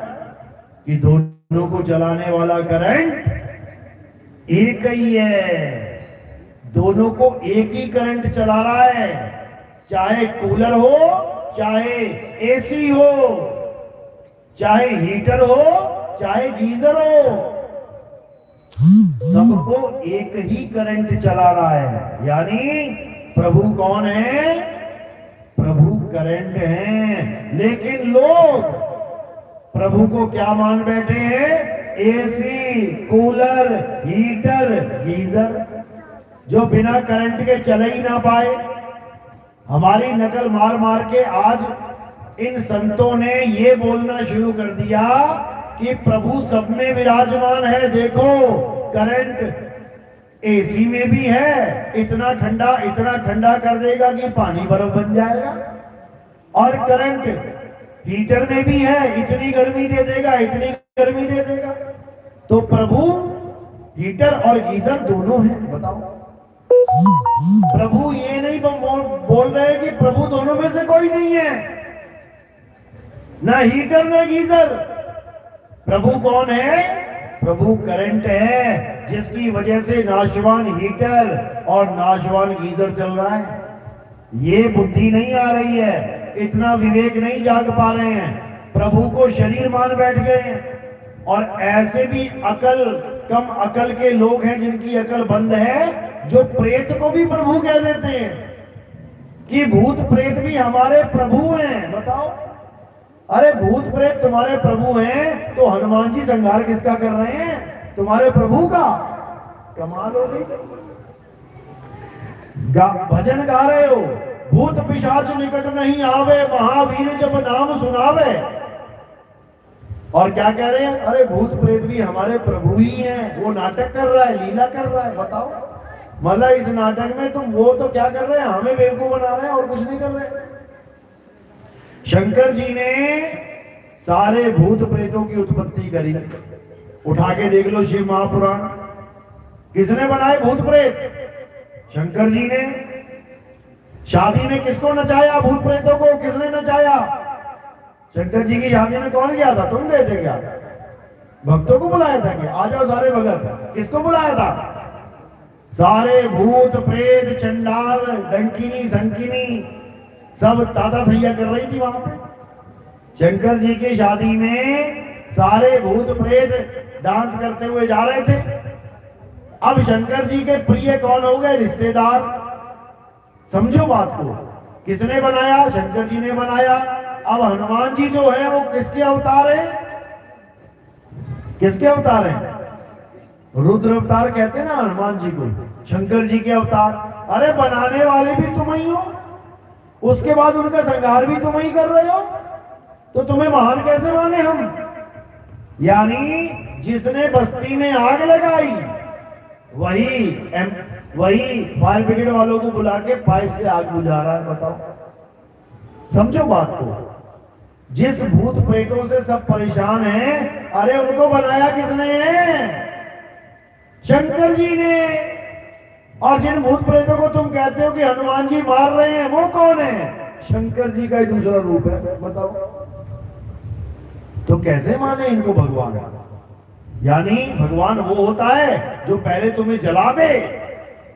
कि दोनों को चलाने वाला करंट एक ही है, दोनों को एक ही करंट चला रहा है। चाहे कूलर हो, चाहे एसी हो, चाहे हीटर हो, चाहे गीजर हो, सबको एक ही करंट चला रहा है। यानी प्रभु कौन है, प्रभु करंट हैं। लेकिन लोग प्रभु को क्या मान बैठे हैं, एसी, कूलर, हीटर, गीजर, जो बिना करंट के चले ही ना पाए। हमारी नकल मार मार के आज इन संतों ने ये बोलना शुरू कर दिया कि प्रभु सब में विराजमान है। देखो करंट एसी में भी है, इतना ठंडा कर देगा कि पानी बर्फ बन जाएगा, और करंट हीटर में भी है, इतनी गर्मी दे देगा, इतनी गर्मी दे देगा। तो प्रभु हीटर और गीजर दोनों हैं। बताओ, प्रभु ये नहीं बोल रहे कि प्रभु दोनों में से कोई नहीं है, ना हीटर ना गीजर। प्रभु कौन है, प्रभु करंट है, जिसकी वजह से नाशवान हीटर और नाशवान गीजर चल रहा है। ये बुद्धि नहीं आ रही है, इतना विवेक नहीं जाग पा रहे हैं, प्रभु को शरीर मान बैठ गए हैं। और ऐसे भी कम अकल के लोग हैं जिनकी अकल बंद है, जो प्रेत को भी प्रभु कह देते हैं कि भूत प्रेत भी हमारे प्रभु हैं। बताओ, अरे भूत प्रेत तुम्हारे प्रभु हैं तो हनुमान जी संहार किसका कर रहे हैं, तुम्हारे प्रभु का। कमाल हो गई। भजन गा रहे हो, भूत पिशाच निकट नहीं आवे, महावीर जब नाम सुनावे। और क्या कह रहे हैं, अरे भूत प्रेत भी हमारे प्रभु ही हैं, वो नाटक कर रहा है, लीला कर रहा है। बताओ, मतलब इस नाटक में तुम वो तो क्या कर रहे हैं, हमें बेवकूफ बना रहे हैं और कुछ नहीं कर रहे। शंकर जी ने सारे भूत प्रेतों की उत्पत्ति करी। उठा के देख लो शिव महापुराण, किसने बनाए भूत प्रेत, शंकर जी ने। शादी में किसको नचाया, भूत प्रेतों को किसने नचाया, शंकर जी की शादी में कौन गया था, तुम गए थे क्या, भक्तों को बुलाया था क्या, आ जाओ सारे भगत, किसको बुलाया था, सारे भूत प्रेत चंडाल डंकिनी संकिनी सब ताता थैया कर रही थी वहां पे। शंकर जी की शादी में सारे भूत प्रेत डांस करते हुए जा रहे थे। अब शंकर जी के प्रिय कौन हो गए, रिश्तेदार। समझो बात को, किसने बनाया, शंकर जी ने बनाया। अब हनुमान जी जो है वो किसके अवतार है, किसके अवतार है, रुद्र अवतार कहते हैं ना हनुमान जी को, शंकर जी के अवतार। अरे बनाने वाले भी तुम ही हो, उसके बाद उनका संहार भी तुम ही कर रहे हो, तो तुम्हें महान कैसे माने हम। यानी जिसने बस्ती में आग लगाई वही फायर ब्रिगेड वालों को बुला के पाइप से आग बुझा रहा है। बताओ, समझो बात को। जिस भूत प्रेतों से सब परेशान हैं, अरे उनको बनाया किसने है, शंकर जी ने। और जिन भूत प्रेतों को तुम कहते हो कि हनुमान जी मार रहे हैं, वो कौन है, शंकर जी का ही दूसरा रूप है। बताओ, तो कैसे माने इनको भगवान। यानी भगवान वो होता है जो पहले तुम्हें जला दे,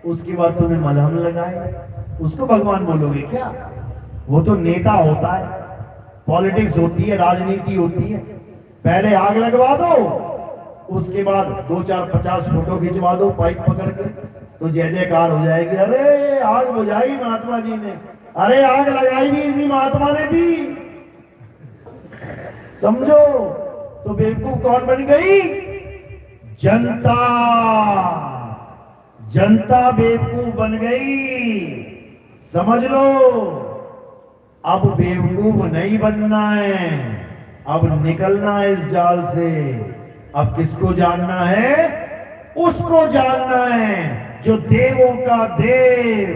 उसके बाद तुम्हें मलहम लगाए, उसको भगवान बोलोगे क्या। वो तो नेता होता है, पॉलिटिक्स होती है, राजनीति होती है। पहले आग लगवा दो, उसके बाद 2 4 50 फोटो खिंचवा दो पाइप पकड़ के, तो जय जयकार हो जाएगी। अरे आग बुझाई महात्मा जी ने, अरे आग लगाई भी इसी महात्मा ने थी। समझो, तो बेवकूफ कौन बन गई? जनता। जनता बेवकूफ बन गई। समझ लो, अब बेवकूफ नहीं बनना है, अब निकलना है इस जाल से। अब किसको जानना है? उसको जानना है जो देवों का देव,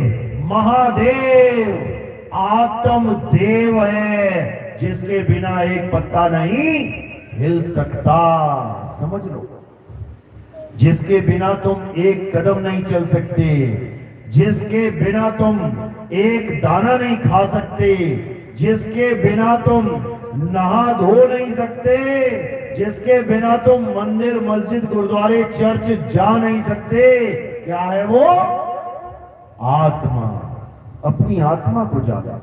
महादेव, आत्म देव है, जिसके बिना एक पत्ता नहीं हिल सकता। समझ लो, जिसके बिना तुम एक कदम नहीं चल सकते, जिसके बिना तुम एक दाना नहीं खा सकते, जिसके बिना तुम नहा धो नहीं सकते, जिसके बिना तुम मंदिर, मस्जिद, गुरुद्वारे, चर्च जा नहीं सकते, क्या है वो? आत्मा। अपनी आत्मा को जाना।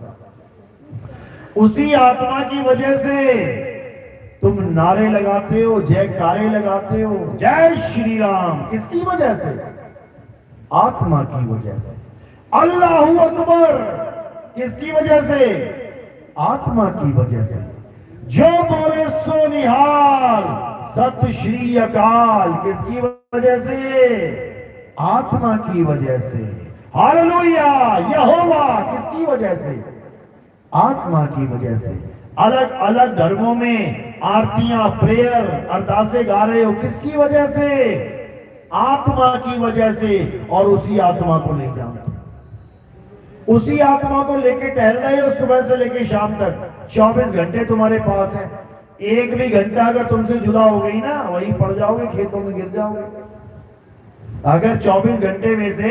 उसी आत्मा की वजह से तुम नारे लगाते हो, जयकारे लगाते हो, जय श्री राम। किसकी वजह से? आत्मा की वजह से। अल्लाहू अकबर किसकी वजह से? आत्मा की वजह से। जो बोले सो निहाल, सत श्री अकाल, किसकी वजह से? आत्मा की वजह से। हालेलुया, यहोवा, किसकी वजह से? आत्मा की वजह से। अलग अलग धर्मों में आरतियां, प्रेयर, अरदासें गा रहे हो, किसकी वजह से? आत्मा की वजह से। और उसी आत्मा को नहीं जानते, उसी आत्मा को लेके टहल रहे हो सुबह से लेके शाम तक। 24 घंटे तुम्हारे पास है। एक भी घंटा अगर तुमसे जुदा हो गई ना, वहीं पड़ जाओगे, खेतों में गिर जाओगे। अगर 24 घंटे में से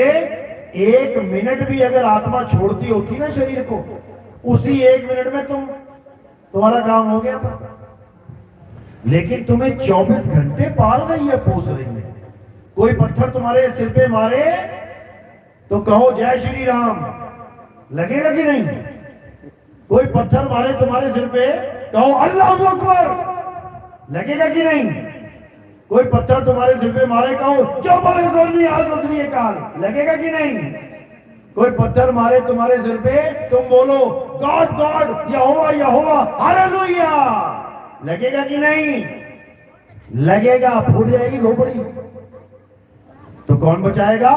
1 मिनट भी अगर आत्मा छोड़ती होती ना शरीर को, उसी 1 मिनट में तुम्हारा काम हो गया था। लेकिन तुम्हें 24 घंटे पाल रही है, पोस रही है। कोई पत्थर तुम्हारे सिर पे मारे तो कहो जय श्री राम, लगेगा कि नहीं? कोई पत्थर मारे तुम्हारे सिर पे, कहो अल्लाहू अकबर, लगेगा कि नहीं? कोई पत्थर तुम्हारे सिर पे मारे, कहो जो बोले सो निहाल, लगेगा कि नहीं? कोई पत्थर मारे तुम्हारे सिर पे, तुम बोलो गॉड गॉड, यहोवा यहोवा, हालेलुया, लगेगा कि नहीं? लगेगा। फूट जाएगी खोपड़ी। तो कौन बचाएगा?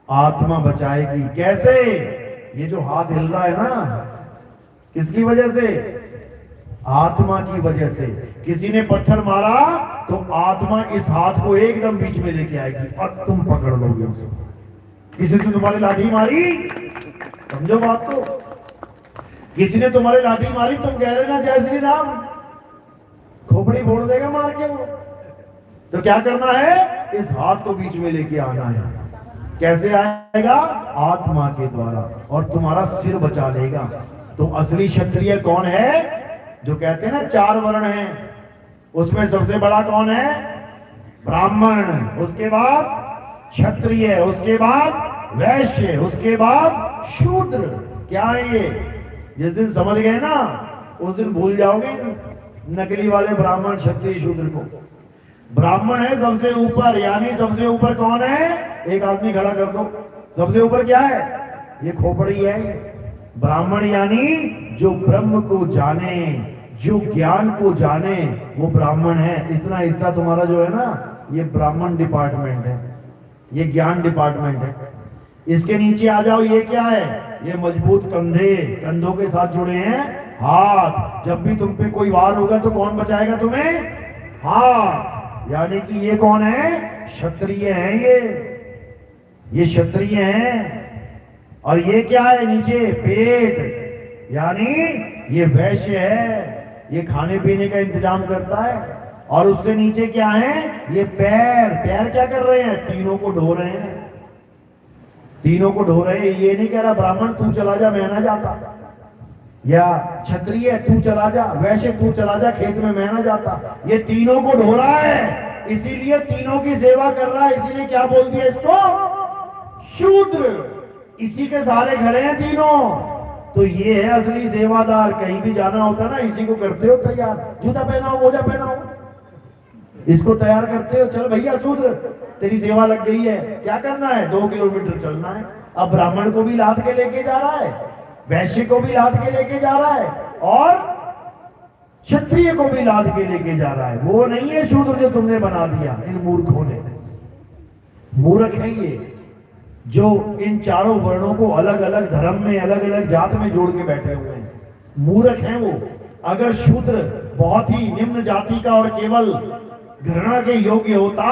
आत्मा बचाएगी। कैसे? ये जो हाथ हिल रहा है ना, किसकी वजह से? आत्मा की वजह से। किसी ने पत्थर मारा तो आत्मा इस हाथ को एकदम बीच में लेके आएगी और तुम पकड़ लोगे उसे। किसी ने तुम्हारी लाठी मारी, समझो बात को, किसी ने तुम्हारी लाठी मारी, तुम कह रहे ना जय श्री राम, खोपड़ी फोड़ देगा मार के वो। तो क्या करना है? इस हाथ को बीच में लेके आना है। कैसे आएगा? आत्मा के द्वारा। और तुम्हारा सिर बचा लेगा। तो असली क्षत्रिय कौन है? जो कहते हैं ना 4 वर्ण हैं, उसमें सबसे बड़ा कौन है? ब्राह्मण, उसके बाद क्षत्रिय, उसके बाद वैश्य, उसके बाद शूद्र। क्या है ये? जिस दिन समझ गए ना, उस दिन भूल जाओगे नकली वाले ब्राह्मण, क्षत्रिय, शूद्र को। ब्राह्मण है सबसे ऊपर। यानी सबसे ऊपर कौन है? एक आदमी खड़ा कर दो। सबसे ऊपर क्या है? ये खोपड़ी है। ब्राह्मण यानी जो ब्रह्म को जाने, जो ज्ञान को जाने, वो ब्राह्मण है। इतना हिस्सा तुम्हारा जो है ना, ये ब्राह्मण डिपार्टमेंट है, ये ज्ञान डिपार्टमेंट है। इसके नीचे आ जाओ, ये क्या है? ये मजबूत कंधे, कंधों के साथ जुड़े हैं हाथ। जब भी तुम पे कोई वार होगा तो कौन बचाएगा तुम्हें? हाथ। यानी कि ये कौन है? क्षत्रिय हैं ये क्षत्रिय हैं। और ये क्या है? नीचे पेट, यानी ये वैश्य है, ये खाने पीने का इंतजाम करता है। और उससे नीचे क्या है? ये पैर। पैर क्या कर रहे हैं? तीनों को ढो रहे हैं, तीनों को ढो रहे हैं। ये नहीं कह रहा ब्राह्मण तू चला जा, मैं ना जाता, या क्षत्रिय तू चला जा, वैश्य तू चला जा, खेत में मैं ना जाता। ये तीनों को ढो रहा है, इसीलिए तीनों की सेवा कर रहा है। इसीलिए क्या बोल दिया इसको? शूद्र। इसी के सहारे खड़े हैं तीनों। तो ये है असली सेवादार। कहीं भी जाना होता ना, इसी को करते हो तैयार। जूता पहनाओ, मोजा पहनाओ, इसको तैयार करते हो। चल भैया शूद्र, तेरी सेवा लग गई है। क्या करना है? 2 किलोमीटर चलना है। अब ब्राह्मण को भी लाद के लेके जा रहा है, वैश्य को भी लाद के लेके जा रहा है, और क्षत्रिय को भी लाद के लेके जा रहा है। वो नहीं है शूद्र जो तुमने बना दिया इन मूर्खों ने। मूर्ख है ये जो इन चारों वर्णों को अलग अलग धर्म में, अलग अलग जात में जोड़ के बैठे हुए हैं। मूर्ख है वो। अगर शूद्र बहुत ही निम्न जाति का और केवल घृणा के योग्य होता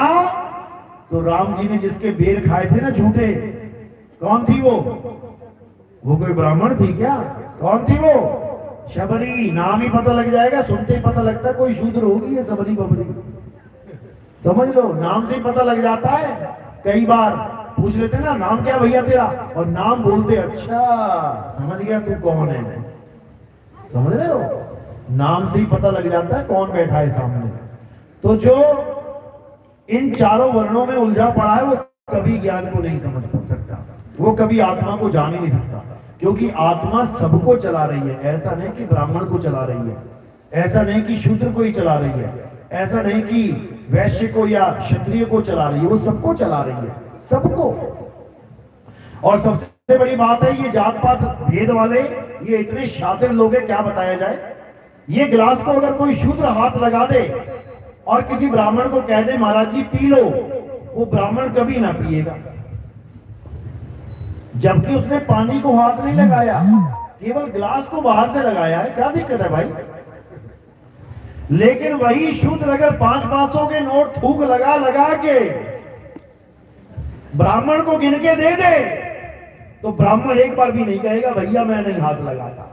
तो राम जी ने जिसके बेर खाए थे ना झूठे, कौन थी वो कोई ब्राह्मण थी क्या? कौन थी वो? शबरी। नाम ही पता लग जाएगा, सुनते ही पता लगता है कोई शूद्र होगी ये सबरी बबरी। समझ लो, नाम से ही पता लग जाता है। कई बार पूछ लेते ना नाम क्या भैया तेरा, और नाम बोलते अच्छा समझ गया तू कौन है। समझ रहे हो, नाम से ही पता लग जाता है कौन बैठा है सामने। तो जो इन चारों वर्णों में उलझा पड़ा है वो कभी ज्ञान को नहीं समझ सकता, वो कभी आत्मा को जान ही नहीं सकता। क्योंकि आत्मा सबको चला रही है। ऐसा नहीं कि ब्राह्मण को चला रही है, ऐसा नहीं कि शूद्र को ही चला रही है, ऐसा नहीं कि वैश्य को या क्षत्रिय को चला रही है, वो सबको चला रही है, सबको। और सबसे बड़ी बात है ये जात पात भेद वाले ये इतने शातिर लोग हैं, क्या बताया जाए। ये गिलास को अगर कोई शूद्र हाथ लगा दे और किसी ब्राह्मण को कह दे महाराज जी पी लो, वो ब्राह्मण कभी ना पिएगा, जबकि उसने पानी को हाथ नहीं लगाया, केवल गिलास को बाहर से लगाया है। क्या दिक्कत है भाई? लेकिन वही शूद्र अगर 500 के नोट थूक लगा लगा के ब्राह्मण को गिन के दे दे तो ब्राह्मण एक बार भी नहीं कहेगा भैया मैं नहीं हाथ लगाता।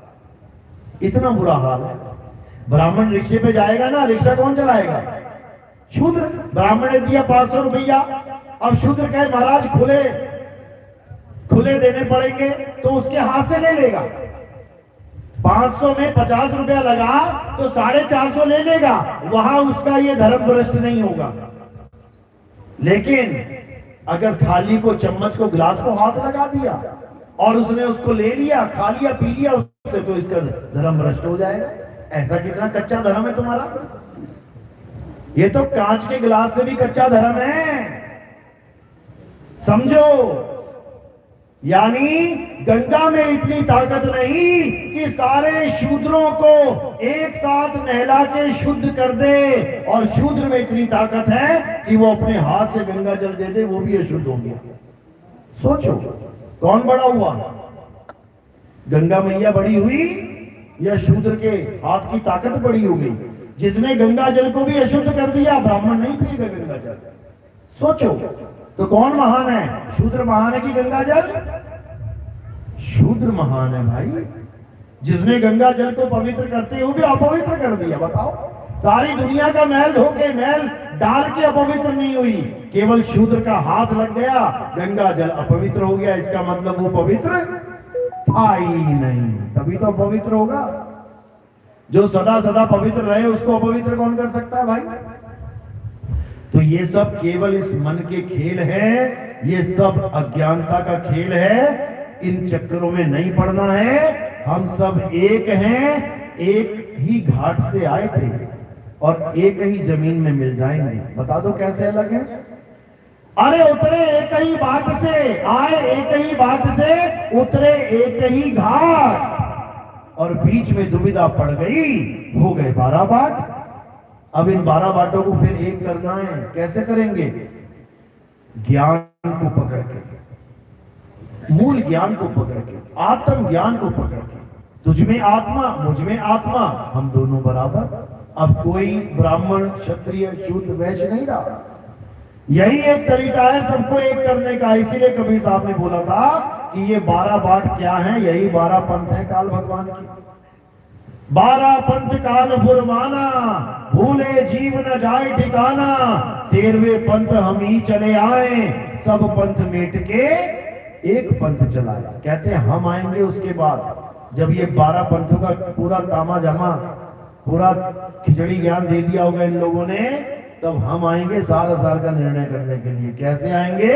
इतना बुरा हाल है। ब्राह्मण रिक्शे पे जाएगा ना, रिक्शा कौन चलाएगा? शूद्र। ब्राह्मण ने दिया 500 रुपया, अब शूद्र कहे महाराज खुले देने पड़ेंगे तो उसके हाथ से ले लेगा। 500 में 50 रुपया लगा तो 450 ले लेगा, वहां उसका ये धर्म भ्रष्ट नहीं होगा। लेकिन अगर थाली को, चम्मच को, गिलास को हाथ लगा दिया और उसने उसको ले लिया, खा लिया, पी लिया उससे, तो इसका धर्म भ्रष्ट हो जाएगा। ऐसा कितना कच्चा धर्म है तुम्हारा। ये तो कांच के गिलास से भी कच्चा धर्म है, समझो। यानी गंगा में इतनी ताकत नहीं कि सारे शूद्रों को एक साथ नहला के शुद्ध कर दे, और शूद्र में इतनी ताकत है कि वो अपने हाथ से गंगा जल दे दे, वो भी अशुद्ध हो गया। सोचो कौन बड़ा हुआ, गंगा मैया बड़ी हुई या शूद्र के हाथ की ताकत बड़ी हो गई? जिसने गंगा जल को भी अशुद्ध कर दिया, ब्राह्मण नहीं पिएगा गंगा जल। सोचो तो कौन महान है, शूद्र महान है कि गंगा जल? शूद्र महान है भाई। जिसने गंगा जल को पवित्र करते हुए भी अपवित्र कर दिया। बताओ, सारी दुनिया का मैल धो के, मैल डाल के अपवित्र नहीं हुई, केवल शूद्र का हाथ लग गया, गंगा जल अपवित्र हो गया। इसका मतलब वो पवित्र था ही नहीं, तभी तो पवित्र होगा। जो सदा सदा पवित्र रहे उसको अपवित्र कौन कर सकता है भाई? तो ये सब केवल इस मन के खेल है, ये सब अज्ञानता का खेल है। इन चक्करों में नहीं पड़ना है। हम सब एक हैं, एक ही घाट से आए थे और एक ही जमीन में मिल जाएंगे। बता दो कैसे अलग है? अरे उतरे एक ही बाट से, आए एक ही बाट से, उतरे एक ही घाट, और बीच में दुविधा पड़ गई, हो गए 12 बाट। अब इन 12 बाटों को फिर एक करना है। कैसे करेंगे? ज्ञान को पकड़ के, मूल ज्ञान को पकड़ के, आत्म ज्ञान को पकड़ के। तुझ में आत्मा, मुझ में आत्मा, हम दोनों बराबर। अब कोई ब्राह्मण, क्षत्रिय, शूद्र, वैश्य नहीं रहा। यही एक तरीका है सबको एक करने का। इसीलिए कबीर साहब ने बोला था कि ये 12 बाट क्या है? यही 12 पंथ है काल भगवान की। 12 पंथ काल फुरमाना, भूले जीव न जाए ठिकाना, 13वें पंथ हम ही चले आए, सब पंथ मेट के एक पंथ चलाया। कहते हैं हम आएंगे उसके बाद, जब ये 12 पंथों का पूरा तामा जमा, पूरा खिचड़ी ज्ञान दे दिया होगा इन लोगों ने, तब हम आएंगे सार सार का निर्णय करने के लिए। कैसे आएंगे?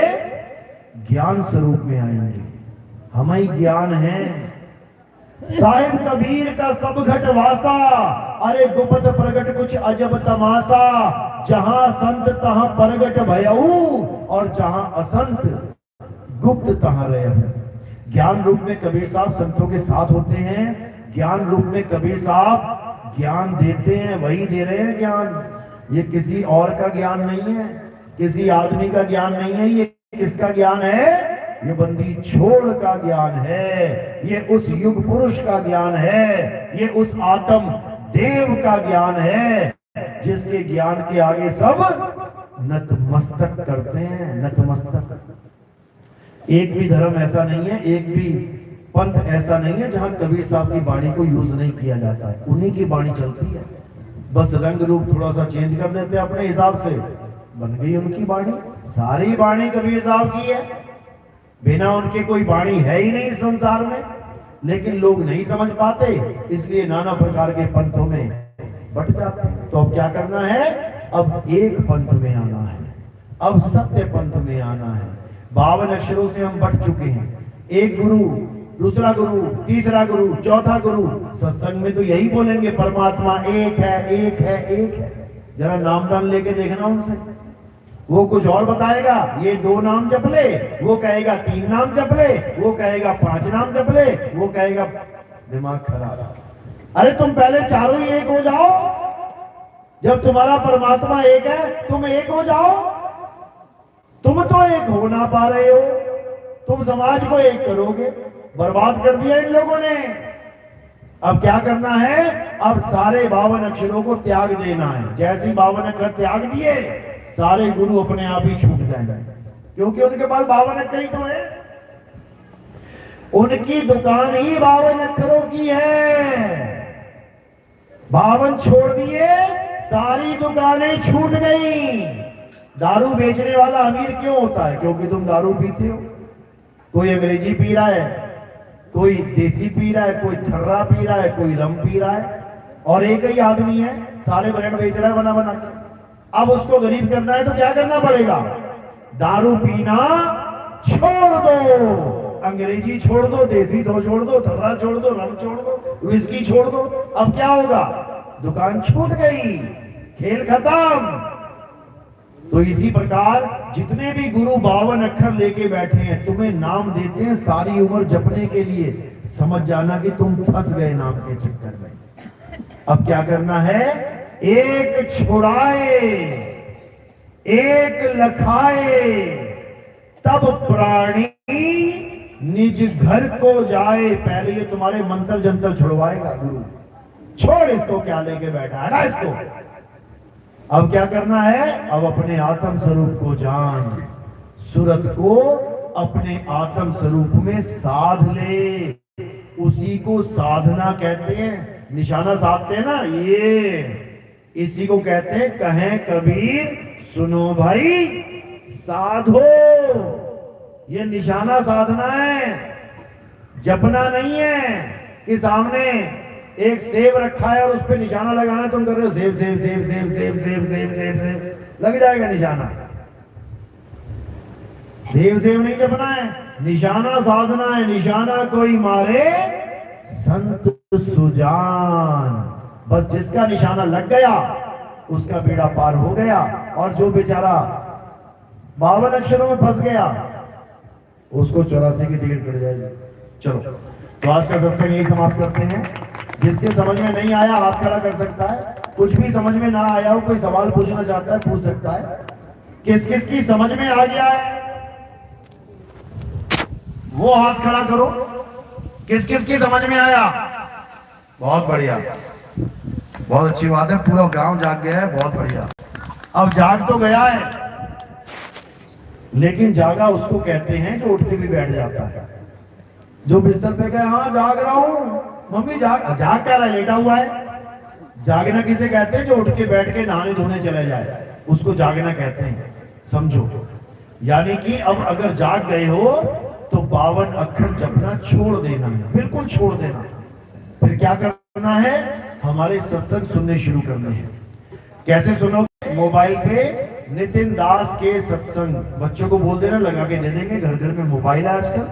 ज्ञान स्वरूप में आएंगे। हम ही ज्ञान है। साहिब कबीर का सब घट वासा, अरे गुप्त प्रगट कुछ अजब तमाशा, जहां संत तहां प्रगट भयऊ, और जहां असंत गुप्त तहां रहू। ज्ञान रूप में कबीर साहब संतों के साथ होते हैं, ज्ञान रूप में कबीर साहब ज्ञान देते हैं वही दे रहे हैं ज्ञान, ये किसी और का ज्ञान नहीं है, किसी आदमी का ज्ञान नहीं है। ये किसका ज्ञान है? ये बंदी छोड़ का ज्ञान है, ये उस युग पुरुष का ज्ञान है, ये उस आत्म देव का ज्ञान है जिसके ज्ञान के आगे सब नतमस्तक करते हैं। नतमस्तक। एक भी धर्म ऐसा नहीं है, एक भी पंथ ऐसा नहीं है जहां कबीर साहब की वाणी को यूज नहीं किया जाता है। उन्हीं की वाणी चलती है, बस रंग रूप थोड़ा सा चेंज कर देते हैं अपने हिसाब से, बन गई उनकी वाणी। सारी वाणी कबीर साहब की है, बिना उनके कोई वाणी है ही नहीं संसार में। लेकिन लोग नहीं समझ पाते, इसलिए नाना प्रकार के पंथों में बट जाते हैं। तो अब क्या करना है? अब एक पंथ में आना है, अब सत्य पंथ में आना है। 52 अक्षरों से हम बट चुके हैं। एक गुरु, दूसरा गुरु, तीसरा गुरु, चौथा गुरु। सत्संग में तो यही बोलेंगे परमात्मा एक है, एक है, एक है। जरा नामदान लेके देखना उनसे, वो कुछ और बताएगा, ये 2 नाम जप ले, वो कहेगा 3 नाम जप ले, वो कहेगा 5 नाम जप ले, वो कहेगा दिमाग खराब। अरे तुम पहले चारों ही एक हो जाओ। जब तुम्हारा परमात्मा एक है, तुम एक हो जाओ। तुम तो एक हो ना पा रहे हो, तुम समाज को एक करोगे। बर्बाद कर दिया इन लोगों ने। अब क्या करना है? अब सारे 52 अक्षरों को त्याग देना है। जैसे 52 अक्षर त्याग दिए, सारे गुरु अपने आप ही छूट जाएंगे, क्योंकि उनके पास 52 अक्षर ही तो है। उनकी दुकान ही 52 अक्षरों की है। 52 छोड़ दिए, सारी दुकानें छूट गई। दारू बेचने वाला अमीर क्यों होता है? क्योंकि तुम दारू पीते हो। कोई अंग्रेजी पी रहा है, कोई देसी पी रहा है, कोई थर्रा पी रहा है, कोई रम पी रहा है, और एक ही आदमी है सारे ब्रांड बेच रहा है बना बना के। अब उसको गरीब करना है तो क्या करना पड़ेगा? दारू पीना छोड़ दो, अंग्रेजी छोड़ दो, देसी तो छोड़ दो, थर्रा छोड़ दो, रम छोड़ दो, विस्की छोड़ दो। अब क्या होगा? दुकान छूट गई, खेल खत्म। तो इसी प्रकार जितने भी गुरु 52 अक्षर लेके बैठे हैं, तुम्हें नाम देते हैं सारी उम्र जपने के लिए। समझ जाना कि तुम फंस गए नाम के चक्कर में। अब क्या करना है? एक छुड़ाए, एक लखाए, तब प्राणी निज घर को जाए। पहले ये तुम्हारे मंत्र जंतर छुड़वाएगा गुरु। छोड़ इसको, क्या लेके बैठा है ना इसको। अब क्या करना है? अब अपने आत्म स्वरूप को जान, सूरत को अपने आत्म स्वरूप में साध ले। उसी को साधना कहते हैं। निशाना साधते हैं ना, ये इसी को कहते हैं कहें कबीर सुनो भाई साधो। ये निशाना साधना है, जपना नहीं है कि सामने एक सेब रखा है और उस पर निशाना लगाना। तुम कर रहे हो सेब सेब सेब सेब सेब सेब सेब सेब सेब, लग जाएगा निशाना। सेब सेब नहीं जपना है, निशाना साधना है। निशाना कोई मारे संत सुजान। बस जिसका निशाना लग गया उसका बेड़ा पार हो गया, और जो बेचारा 52 अक्षरों में फंस गया उसको 84 की टिकट कट जाएगी। चलो, तो आज का सत्संग यही समाप्त करते हैं। जिसके समझ में नहीं आया हाथ खड़ा कर सकता है। कुछ भी समझ में ना आया हो, कोई सवाल पूछना चाहता है पूछ सकता है। किस किस की समझ में आ गया है वो हाथ खड़ा करो। किस किस की समझ में आया? बहुत बढ़िया, बहुत अच्छी बात है। पूरा गांव जाग गया है, बहुत बढ़िया। अब जाग तो गया है, लेकिन जागा उसको कहते हैं जो उठ के भी बैठ जाता है। जो बिस्तर पे गए, हाँ जाग रहा हूं मम्मी, जाग क्या रहा है, लेटा हुआ है। जागना किसे कहते हैं? जो उठ के बैठ के नहाने धोने चले जाए, उसको जागना कहते हैं। समझो, यानी कि अब अगर जाग गए हो तो 52 अक्षर जपना छोड़ देना है, बिल्कुल छोड़ देना। फिर क्या करना है? हमारे सत्संग सुनने शुरू करने हैं। कैसे सुनोगे? मोबाइल पे नितिन दास के सत्संग, बच्चों को बोल देना लगा के दे देंगे, घर घर में मोबाइल है आजकल।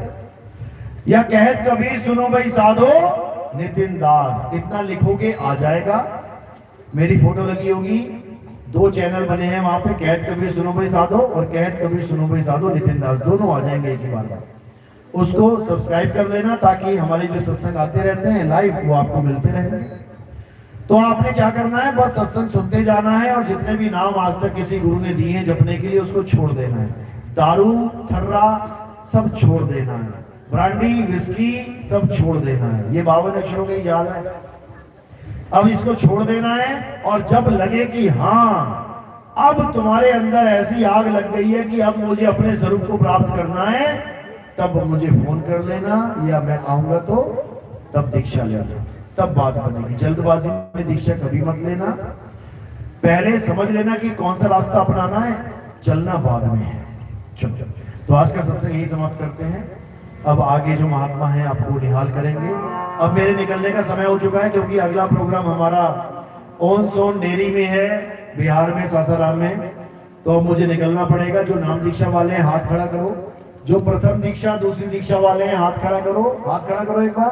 या कहत कबीर सुनो भाई साधो नितिन दास, इतना लिखोगे आ जाएगा। मेरी फोटो लगी होगी, 2 चैनल बने हैं वहां पे, कहत कबीर सुनो भाई साधो और कहत कबीर सुनो भाई साधो नितिन दास, दोनों आ जाएंगे एक ही बार में। उसको सब्सक्राइब कर लेना ताकि हमारे जो सत्संग आते रहते हैं लाइव वो आपको मिलते रहेंगे। तो आपने क्या करना है, बस सत्संग सुनते जाना है और जितने भी नाम आज तक किसी गुरु ने दिए हैं जपने के लिए उसको छोड़ देना है। दारू थर्रा सब छोड़ देना है, ब्रांडी विस्की सब छोड़ देना है। ये 52 अक्षरों का याद है। अब इसको छोड़ देना है और जब लगे कि हाँ अब तुम्हारे अंदर ऐसी आग लग गई है कि अब मुझे अपने स्वरूप को प्राप्त करना है, तब मुझे फोन कर लेना या मैं आऊंगा तो तब दीक्षा लेना, तब बात बनेगी। जल्दबाजी में दीक्षा कभी मत लेना, पहले समझ लेना कि कौन सा रास्ता अपनाना है, चलना बाद में है। चलो, तो आज का सत्संग यही समाप्त करते हैं। अब आगे जो महात्मा हैं आपको निहाल करेंगे। अब मेरे निकलने का समय हो चुका है क्योंकि अगला प्रोग्राम हमारा ऑन सोन डेरी में है, बिहार में, सासाराम में। तो अब मुझे निकलना पड़ेगा। जो नाम दीक्षा वाले हैं हाथ खड़ा करो, जो प्रथम दीक्षा दूसरी दीक्षा वाले हैं हाथ खड़ा करो, हाथ खड़ा करो एक बार।